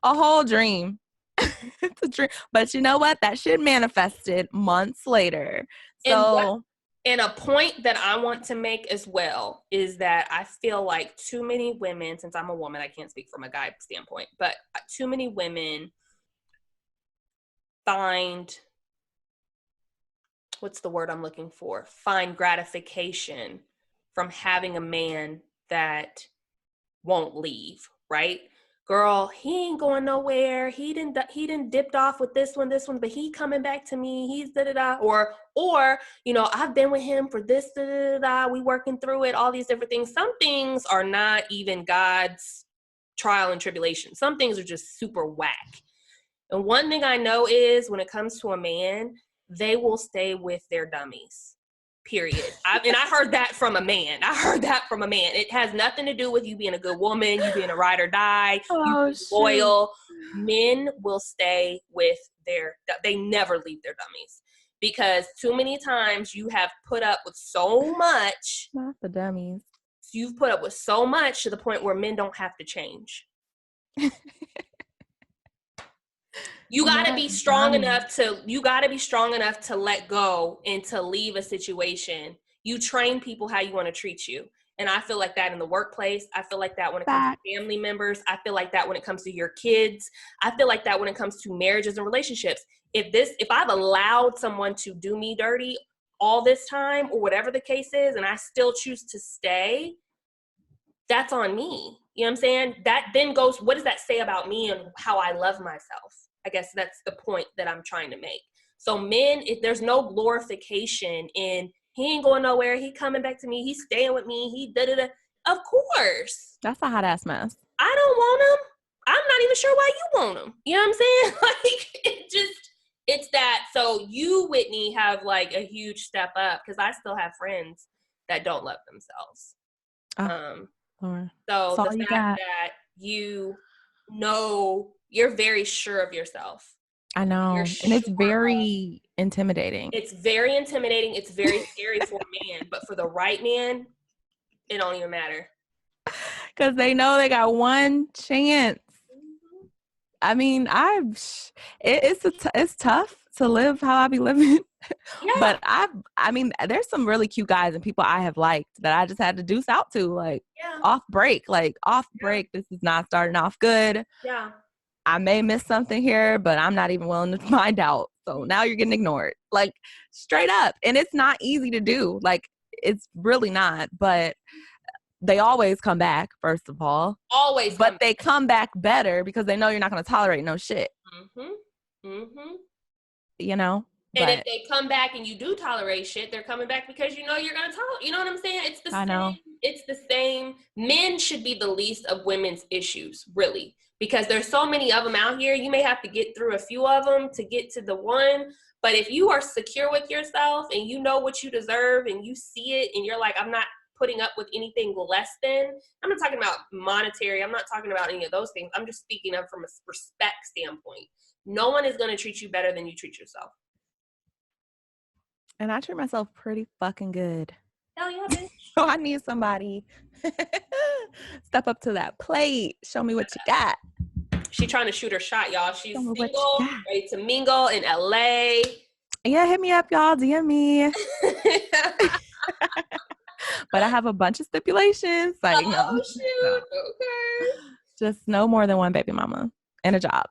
A whole dream. It's a dream. But you know what? That shit manifested months later. So, and a point that I want to make as well is that I feel like too many women, since I'm a woman, I can't speak from a guy standpoint, but too many women find, what's the word I'm looking for? Find gratification from having a man that won't leave, right? Girl, he ain't going nowhere. He didn't dipped off with this one, but he coming back to me. He's da-da-da. Or, I've been with him for this, da-da-da. We working through it, all these different things. Some things are not even God's trial and tribulation. Some things are just super whack. And one thing I know is when it comes to a man, they will stay with their dummies. Period. I heard that from a man. It has nothing to do with you being a good woman, you being a ride or die, you being loyal. Men will stay with they never leave their dummies. Because too many times you have put up with so much. Not the dummies. You've put up with so much to the point where men don't have to change. You gotta be strong enough to let go and to leave a situation. You train people how you want to treat you. And I feel like that in the workplace. I feel like that when it comes to family members. I feel like that when it comes to your kids. I feel like that when it comes to marriages and relationships. If I've allowed someone to do me dirty all this time or whatever the case is, and I still choose to stay, that's on me. You know what I'm saying? That then goes, what does that say about me and how I love myself? I guess that's the point that I'm trying to make. So men, if there's no glorification in he ain't going nowhere, he coming back to me, he's staying with me, he da-da-da. Of course. That's a hot ass mess. I don't want him. I'm not even sure why you want him. You know what I'm saying? Like, it's that. So you, Whitney, have like a huge step up because I still have friends that don't love themselves. So the fact that you're very sure of yourself. I know. And it's very intimidating. It's very intimidating. It's very scary for a man. But for the right man, it don't even matter. Because they know they got one chance. I mean, it's tough to live how I be living. Yeah. But I mean, there's some really cute guys and people I have liked that I just had to deuce out to, like, off break. This is not starting off good. Yeah. I may miss something here, but I'm not even willing to find out. So now you're getting ignored, like, straight up. And it's not easy to do. Like, it's really not. But they always come back, first of all. Always. But they come back better because they know you're not going to tolerate no shit. Mm-hmm. Mm-hmm. You know? And if they come back and you do tolerate shit, they're coming back because you know you're going to tolerate. You know what I'm saying? It's the same. It's the same. Men should be the least of women's issues, really. Because there's so many of them out here. You may have to get through a few of them to get to the one. But if you are secure with yourself and you know what you deserve and you see it and you're like, I'm not putting up with anything less than, I'm not talking about monetary, I'm not talking about any of those things. I'm just speaking of from a respect standpoint. No one is going to treat you better than you treat yourself. And I treat myself pretty fucking good. Hell yeah, bitch. So I need somebody step up to that plate. Show me what you got. She trying to shoot her shot, y'all. She's single, ready to mingle in LA. Yeah, hit me up, y'all. DM me. But I have a bunch of stipulations. Like, no. Shoot. No. Okay. Just no more than one baby mama and a job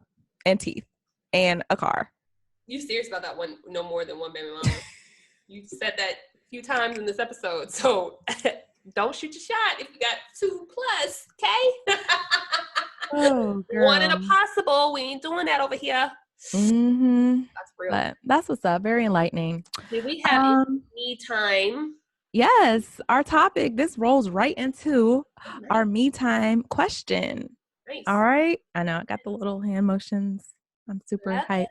and teeth and a car. You serious about that one? No more than one baby mama. You've said that a few times in this episode, so don't shoot your shot if you got 2+, okay? Oh, girl. One in a possible. We ain't doing that over here. Mm-hmm. That's real. But that's what's up. Very enlightening. Did we have any me time? Yes. Our topic, this rolls right into our me time question. Nice. All right. I know I got the little hand motions. I'm super hyped.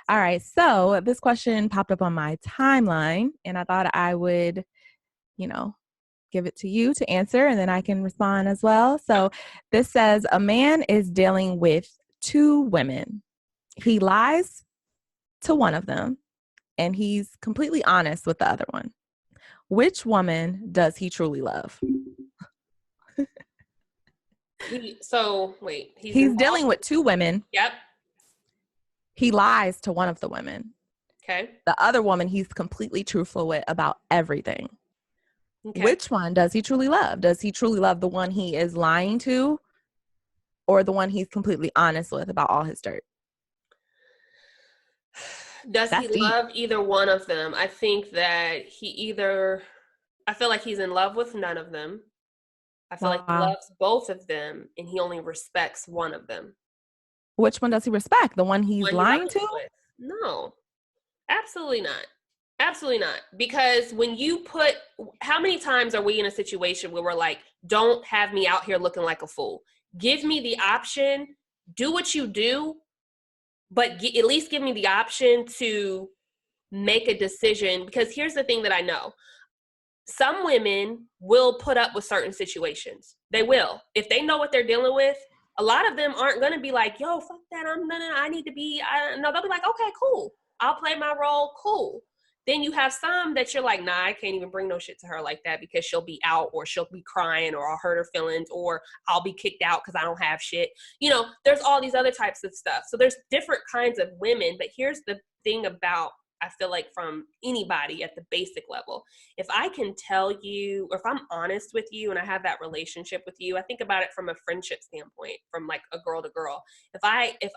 All right. So this question popped up on my timeline and I thought I would, give it to you to answer and then I can respond as well. So this says a man is dealing with 2 women. He lies to one of them and he's completely honest with the other one. Which woman does he truly love? He's dealing with 2 women. Yep. He lies to one of the women. Okay. The other woman he's completely truthful with about everything. Okay. Which one does he truly love? Does he truly love the one he is lying to or the one he's completely honest with about all his dirt? Does he love either one of them? I think that I feel like he's in love with none of them. I feel like he loves both of them and he only respects one of them. Which one does he respect? The one he's lying to? No, absolutely not. Absolutely not. Because how many times are we in a situation where we're like, don't have me out here looking like a fool. Give me the option, do what you do, but at least give me the option to make a decision. Because here's the thing that I know. Some women will put up with certain situations. They will. If they know what they're dealing with, a lot of them aren't going to be like, yo, fuck that. I need to be, no, they'll be like, okay, cool. I'll play my role. Cool. Then you have some that you're like, nah, I can't even bring no shit to her like that because she'll be out or she'll be crying or I'll hurt her feelings or I'll be kicked out because I don't have shit. There's all these other types of stuff. So there's different kinds of women. But here's the thing about, I feel like from anybody at the basic level, if I can tell you, or if I'm honest with you and I have that relationship with you, I think about it from a friendship standpoint, from like a girl to girl. If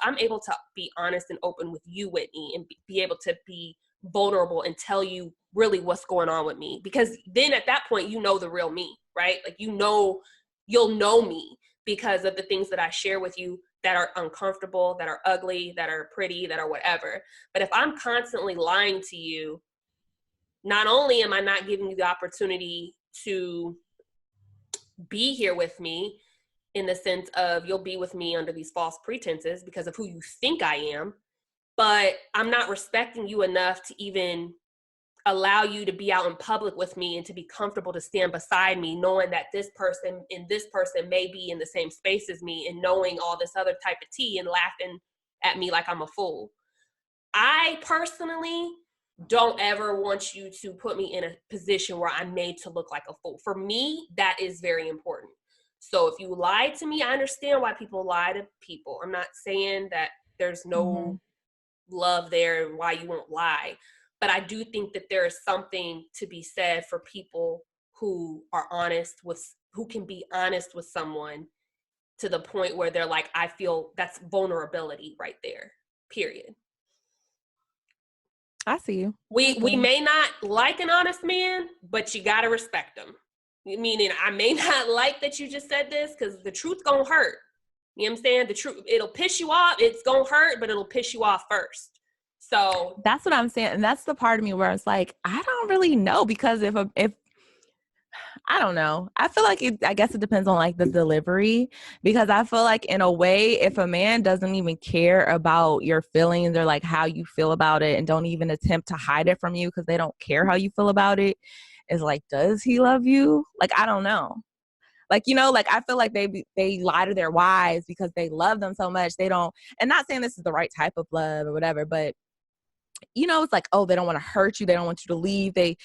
I'm able to be honest and open with you, Whitney, and be able to be vulnerable and tell you really what's going on with me, because then at that point, the real me, right? Like, you'll know me because of the things that I share with you that are uncomfortable, that are ugly, that are pretty, that are whatever. But if I'm constantly lying to you, not only am I not giving you the opportunity to be here with me in the sense of you'll be with me under these false pretenses because of who you think I am, but I'm not respecting you enough to even allow you to be out in public with me and to be comfortable to stand beside me, knowing that this person may be in the same space as me and knowing all this other type of tea and laughing at me like I'm a fool. I personally don't ever want you to put me in a position where I'm made to look like a fool. For me, that is very important. So if you lie to me, I understand why people lie to people. I'm not saying that there's no love there and why you won't lie. But I do think that there is something to be said for people who can be honest with someone to the point where they're like, I feel that's vulnerability right there, period. I see you. We may not like an honest man, but you got to respect them. Meaning I may not like that you just said this because the truth's going to hurt. You know what I'm saying? The truth, it'll piss you off. It's going to hurt, but it'll piss you off first. So that's what I'm saying. And that's the part of me where it's like, I don't really know, because if I don't know, I feel like I guess it depends on like the delivery, because I feel like in a way, if a man doesn't even care about your feelings or like how you feel about it and don't even attempt to hide it from you because they don't care how you feel about it, is like, does he love you? Like, I don't know. Like, you know, like, I feel like they lie to their wives because they love them so much. They don't, and not saying this is the right type of love or whatever, but, you know, it's like, oh, they don't want to hurt you. They don't want you to leave. They,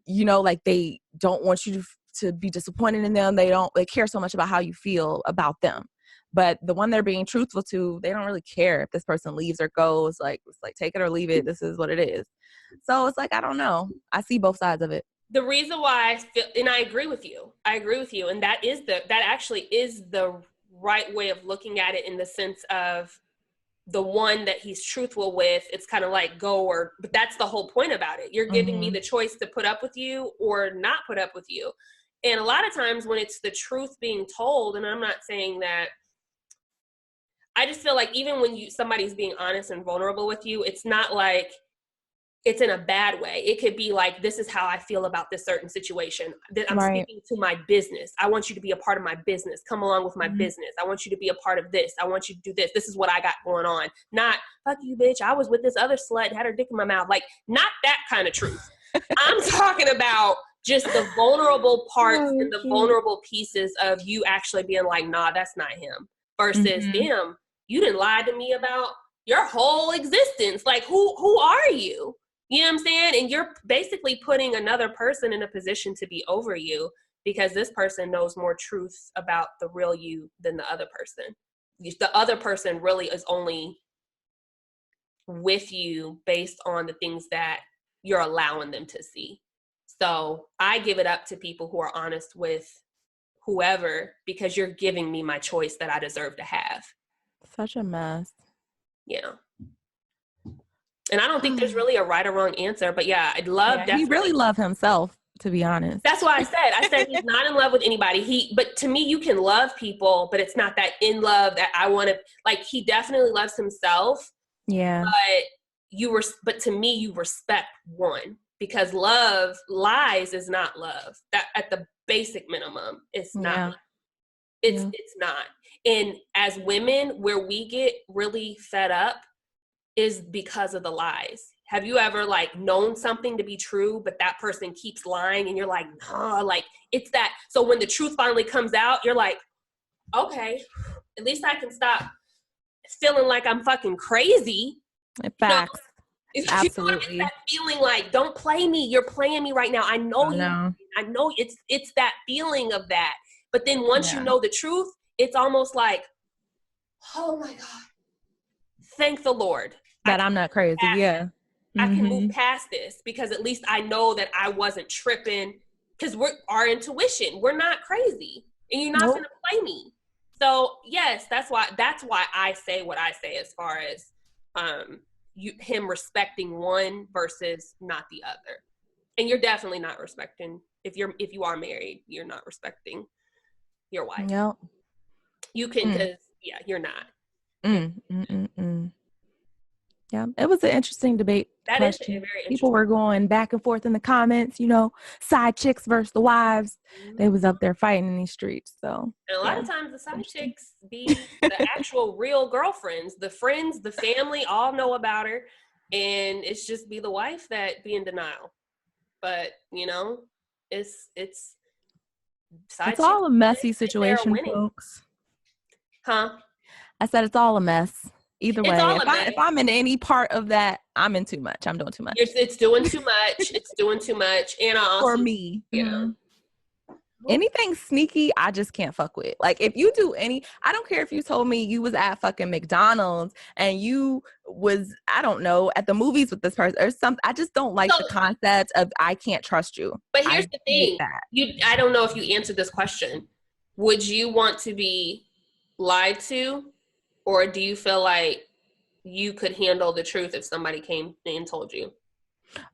you know, like, they don't want you to be disappointed in them. They care so much about how you feel about them. But the one they're being truthful to, they don't really care if this person leaves or goes. Like, it's like, take it or leave it. This is what it is. So it's like, I don't know. I see both sides of it. The reason why I feel, and I agree with you, and that actually is the right way of looking at it, in the sense of the one that he's truthful with, it's kind of like but that's the whole point about it. You're giving me the choice to put up with you or not put up with you. And a lot of times when it's the truth being told, and I'm not saying that, I just feel like even when somebody's being honest and vulnerable with you, it's not like it's in a bad way. It could be like, this is how I feel about this certain situation. I'm speaking to my business. I want you to be a part of my business. Come along with my business. I want you to be a part of this. I want you to do this. This is what I got going on. Not, fuck you, bitch, I was with this other slut and had her dick in my mouth. Like, not that kind of truth. I'm talking about just the vulnerable parts and the vulnerable pieces of you actually being like, nah, that's not him. Versus, damn, you didn't lie to me about your whole existence. Like, who are you? You know what I'm saying? And you're basically putting another person in a position to be over you, because this person knows more truth about the real you than the other person. The other person really is only with you based on the things that you're allowing them to see. So I give it up to people who are honest with whoever, because you're giving me my choice that I deserve to have. Such a mess. Yeah. And I don't think there's really a right or wrong answer, but yeah, I'd love definitely. He really loved himself, to be honest. That's why I said he's not in love with anybody. But to me, you can love people, but it's not that in love that I want to, like, he definitely loves himself. Yeah. But to me, you respect one, because lies is not love. That at the basic minimum, it's not. It's not. And as women, where we get really fed up is because of the lies. Have you ever like known something to be true, but that person keeps lying and you're like, nah, like it's that. So when the truth finally comes out, you're like, okay, at least I can stop feeling like I'm fucking crazy. Facts. Absolutely. You know, that feeling like, don't play me. You're playing me right now. I know it's that feeling of that. But then once you know the truth, it's almost like, oh my God, thank the Lord that I'm not crazy. Yeah. I can move past this, because at least I know that I wasn't tripping, because our intuition, we're not crazy, and you're not going to play me. So yes, that's why I say what I say, as far as him respecting one versus not the other. And you're definitely not respecting, if you are married, you're not respecting your wife. Yep. You can, because you're not. Yeah, it was an interesting debate. That question. Is very interesting. People were going back and forth in the comments, you know, side chicks versus the wives. They was up there fighting in these streets. So, and a lot of times the side chicks be the actual real girlfriends. The friends, the family all know about her, and it's just be the wife that be in denial. But you know, it's all a messy situation, folks. Huh? I said it's all a mess. Either way, if I'm in any part of that, I'm in too much. I'm doing too much. It's doing too much. It's doing too much. And for me, anything sneaky, I just can't fuck with. Like, if you do I don't care if you told me you was at fucking McDonald's and you was, I don't know, at the movies with this person or something. I just don't like the concept of I can't trust you. But here's the thing. I don't know if you answered this question. Would you want to be lied to? Or do you feel like you could handle the truth if somebody came and told you?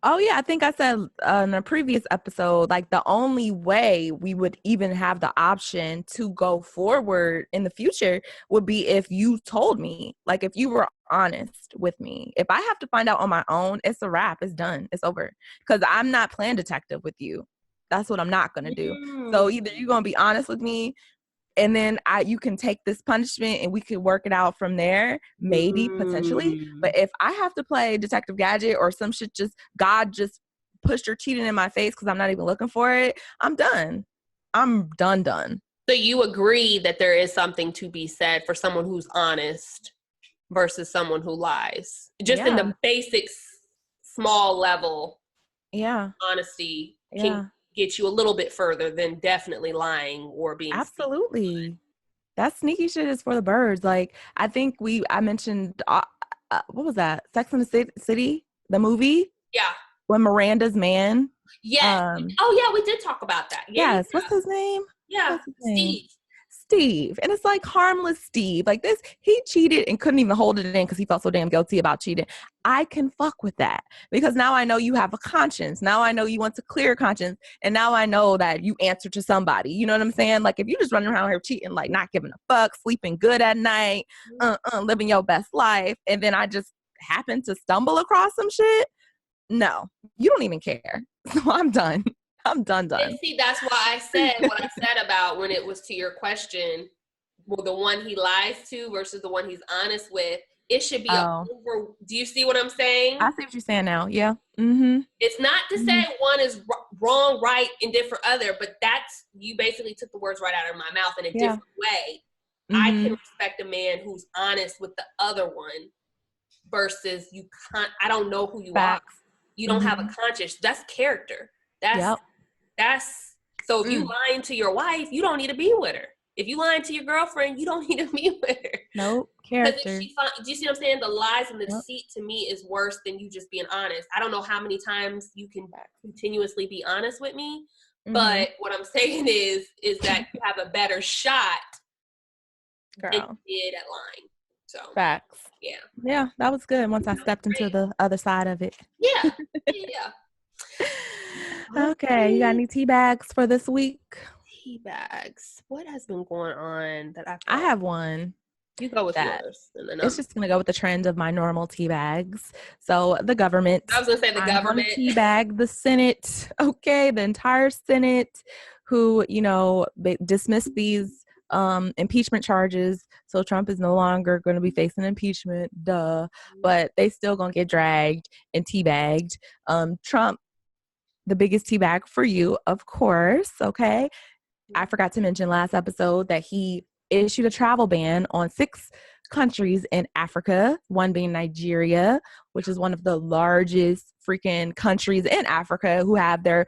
Oh, yeah. I think I said in a previous episode, like, the only way we would even have the option to go forward in the future would be if you told me, like, if you were honest with me. If I have to find out on my own, it's a wrap. It's done. It's over. Because I'm not playing detective with you. That's what I'm not going to do. So either you're going to be honest with me, and then you can take this punishment and we could work it out from there, maybe, potentially. But if I have to play Detective Gadget or some shit, God just pushed or cheated in my face because I'm not even looking for it, I'm done. I'm done. So you agree that there is something to be said for someone who's honest versus someone who lies, just in the basics, small level. Yeah, honesty can get you a little bit further than definitely lying or being absolutely sneaky. That sneaky shit is for the birds. Like, I think I mentioned what was that, Sex and the City, the movie, when Miranda's man, we did talk about that. What's his name? Steve. And it's like harmless Steve. Like this, he cheated and couldn't even hold it in because he felt so damn guilty about cheating. I can fuck with that because now I know you have a conscience. Now I know you want to clear conscience. And now I know that you answer to somebody. You know what I'm saying? Like if you just running around here cheating, like not giving a fuck, sleeping good at night, living your best life. And then I just happen to stumble across some shit. No, you don't even care. So I'm done. I'm done. And see, that's why I said what I said about when it was to your question, well, the one he lies to versus the one he's honest with, it should be over. Do you see what I'm saying? I see what you're saying now. Yeah. Mm-hmm. It's not to say one is wrong, right, and different other, but you basically took the words right out of my mouth in a different way. I can respect a man who's honest with the other one versus I don't know who you are. You don't have a conscience. That's character. That's so if you lying to your wife, you don't need to be with her. If you lying to your girlfriend, you don't need to be with her. Nope, character. Do you see what I'm saying? The lies and the deceit to me is worse than you just being honest. I don't know how many times you can continuously be honest with me, but what I'm saying is that you have a better shot than you did at lying. So facts. Yeah, that was good. Once I stepped into the other side of it. Yeah. Okay, you got any tea bags for this week? Tea bags. What has been going on that I have one. You go with yours. It's just going to go with the trend of my normal tea bags. So the government. I was going to say the government. Tea bag the Senate. Okay, the entire Senate who, dismissed these impeachment charges. So Trump is no longer going to be facing impeachment. Duh. But they still going to get dragged and teabagged. Trump, the biggest teabag for you, of course. Okay. I forgot to mention last episode that he issued a travel ban on 6 countries in Africa, one being Nigeria, which is one of the largest freaking countries in Africa, who have their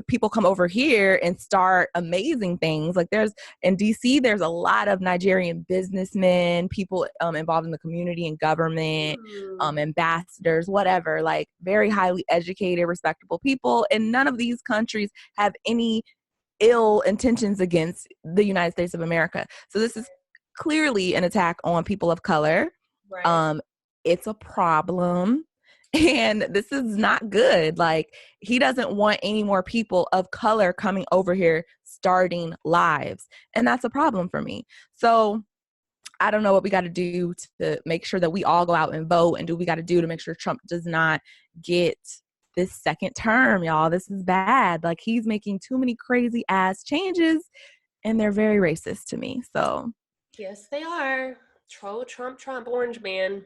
people come over here and start amazing things. Like in DC, there's a lot of Nigerian businessmen, people involved in the community and government, ambassadors, whatever, like very highly educated, respectable people. And none of these countries have any ill intentions against the United States of America. So this is clearly an attack on people of color. Right. It's a problem. And this is not good. Like, he doesn't want any more people of color coming over here starting lives. And that's a problem for me. So I don't know what we got to do to make sure that we all go out and vote, and do we got to do to make sure Trump does not get this second term, y'all. This is bad. Like, he's making too many crazy ass changes, and they're very racist to me. So yes, they are. Trump, orange man.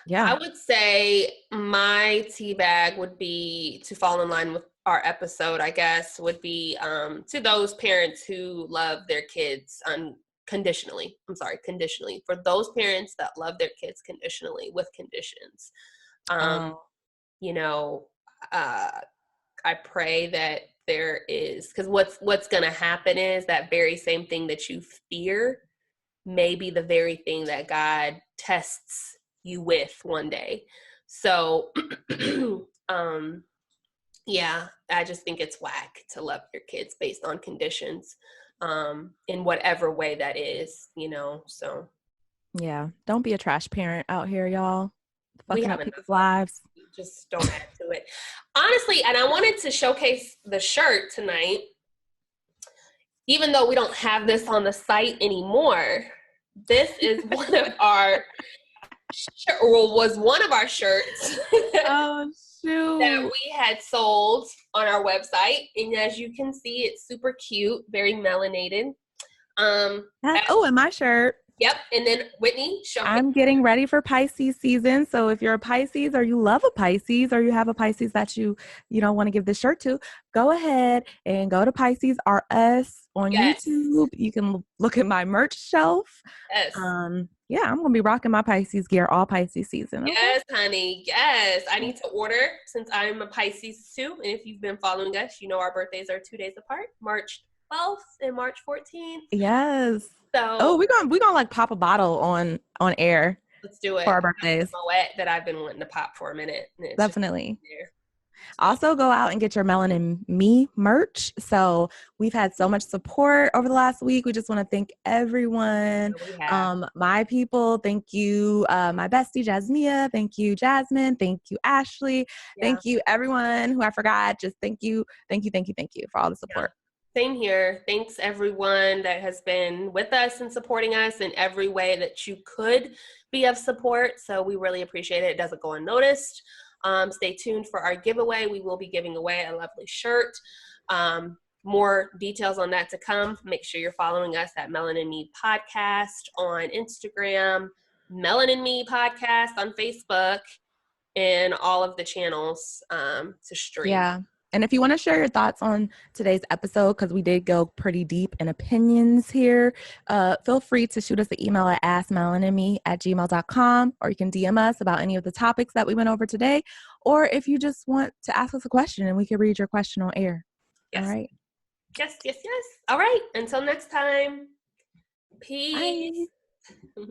Yeah. I would say my tea bag would be, to fall in line with our episode, I guess, would be to those parents who love their kids conditionally. For those parents that love their kids conditionally with conditions. I pray that there is, because what's going to happen is that very same thing that you fear may be the very thing that God tests you with one day. So, I just think it's whack to love your kids based on conditions, in whatever way that is, so. Yeah. Don't be a trash parent out here, y'all. Fucking up people's lives. Just don't add to it. Honestly, and I wanted to showcase the shirt tonight, even though we don't have this on the site anymore. This is one of our shirts. Oh, shoot. That we had sold on our website. And as you can see, it's super cute, very melanated. And my shirt. Yep. And then Whitney, I'm getting ready for Pisces season. So if you're a Pisces or you love a Pisces or you have a Pisces that you don't want to give this shirt to, go ahead and go to Pisces R Us on YouTube. You can look at my merch shelf. Yes. Yeah, I'm going to be rocking my Pisces gear all Pisces season. Okay? Yes, honey. Yes. I need to order since I'm a Pisces too. And if you've been following us, you know our birthdays are 2 days apart, March 12th and March 14th. Yes. So we're gonna like pop a bottle on air. Let's do it for our birthdays. Moet that I've been wanting to pop for a minute. Definitely. Also, go out and get your Melanin Me merch. So we've had so much support over the last week. We just want to thank everyone. My people, thank you. My bestie, Jasmia. Thank you, Jasmine. Thank you, Ashley. Thank you, everyone who I forgot. Just thank you for all the support. Same here. Thanks everyone that has been with us and supporting us in every way that you could be of support. So we really appreciate it. It doesn't go unnoticed. Stay tuned for our giveaway. We will be giving away a lovely shirt. More details on that to come. Make sure you're following us at Melanin Me Podcast on Instagram, Melanin Me Podcast on Facebook, and all of the channels to stream. Yeah. And if you want to share your thoughts on today's episode, because we did go pretty deep in opinions here, feel free to shoot us an email at askmelaninme@gmail.com, or you can DM us about any of the topics that we went over today, or if you just want to ask us a question and we can read your question on air. Yes. All right. Yes. All right. Until next time. Peace. Bye.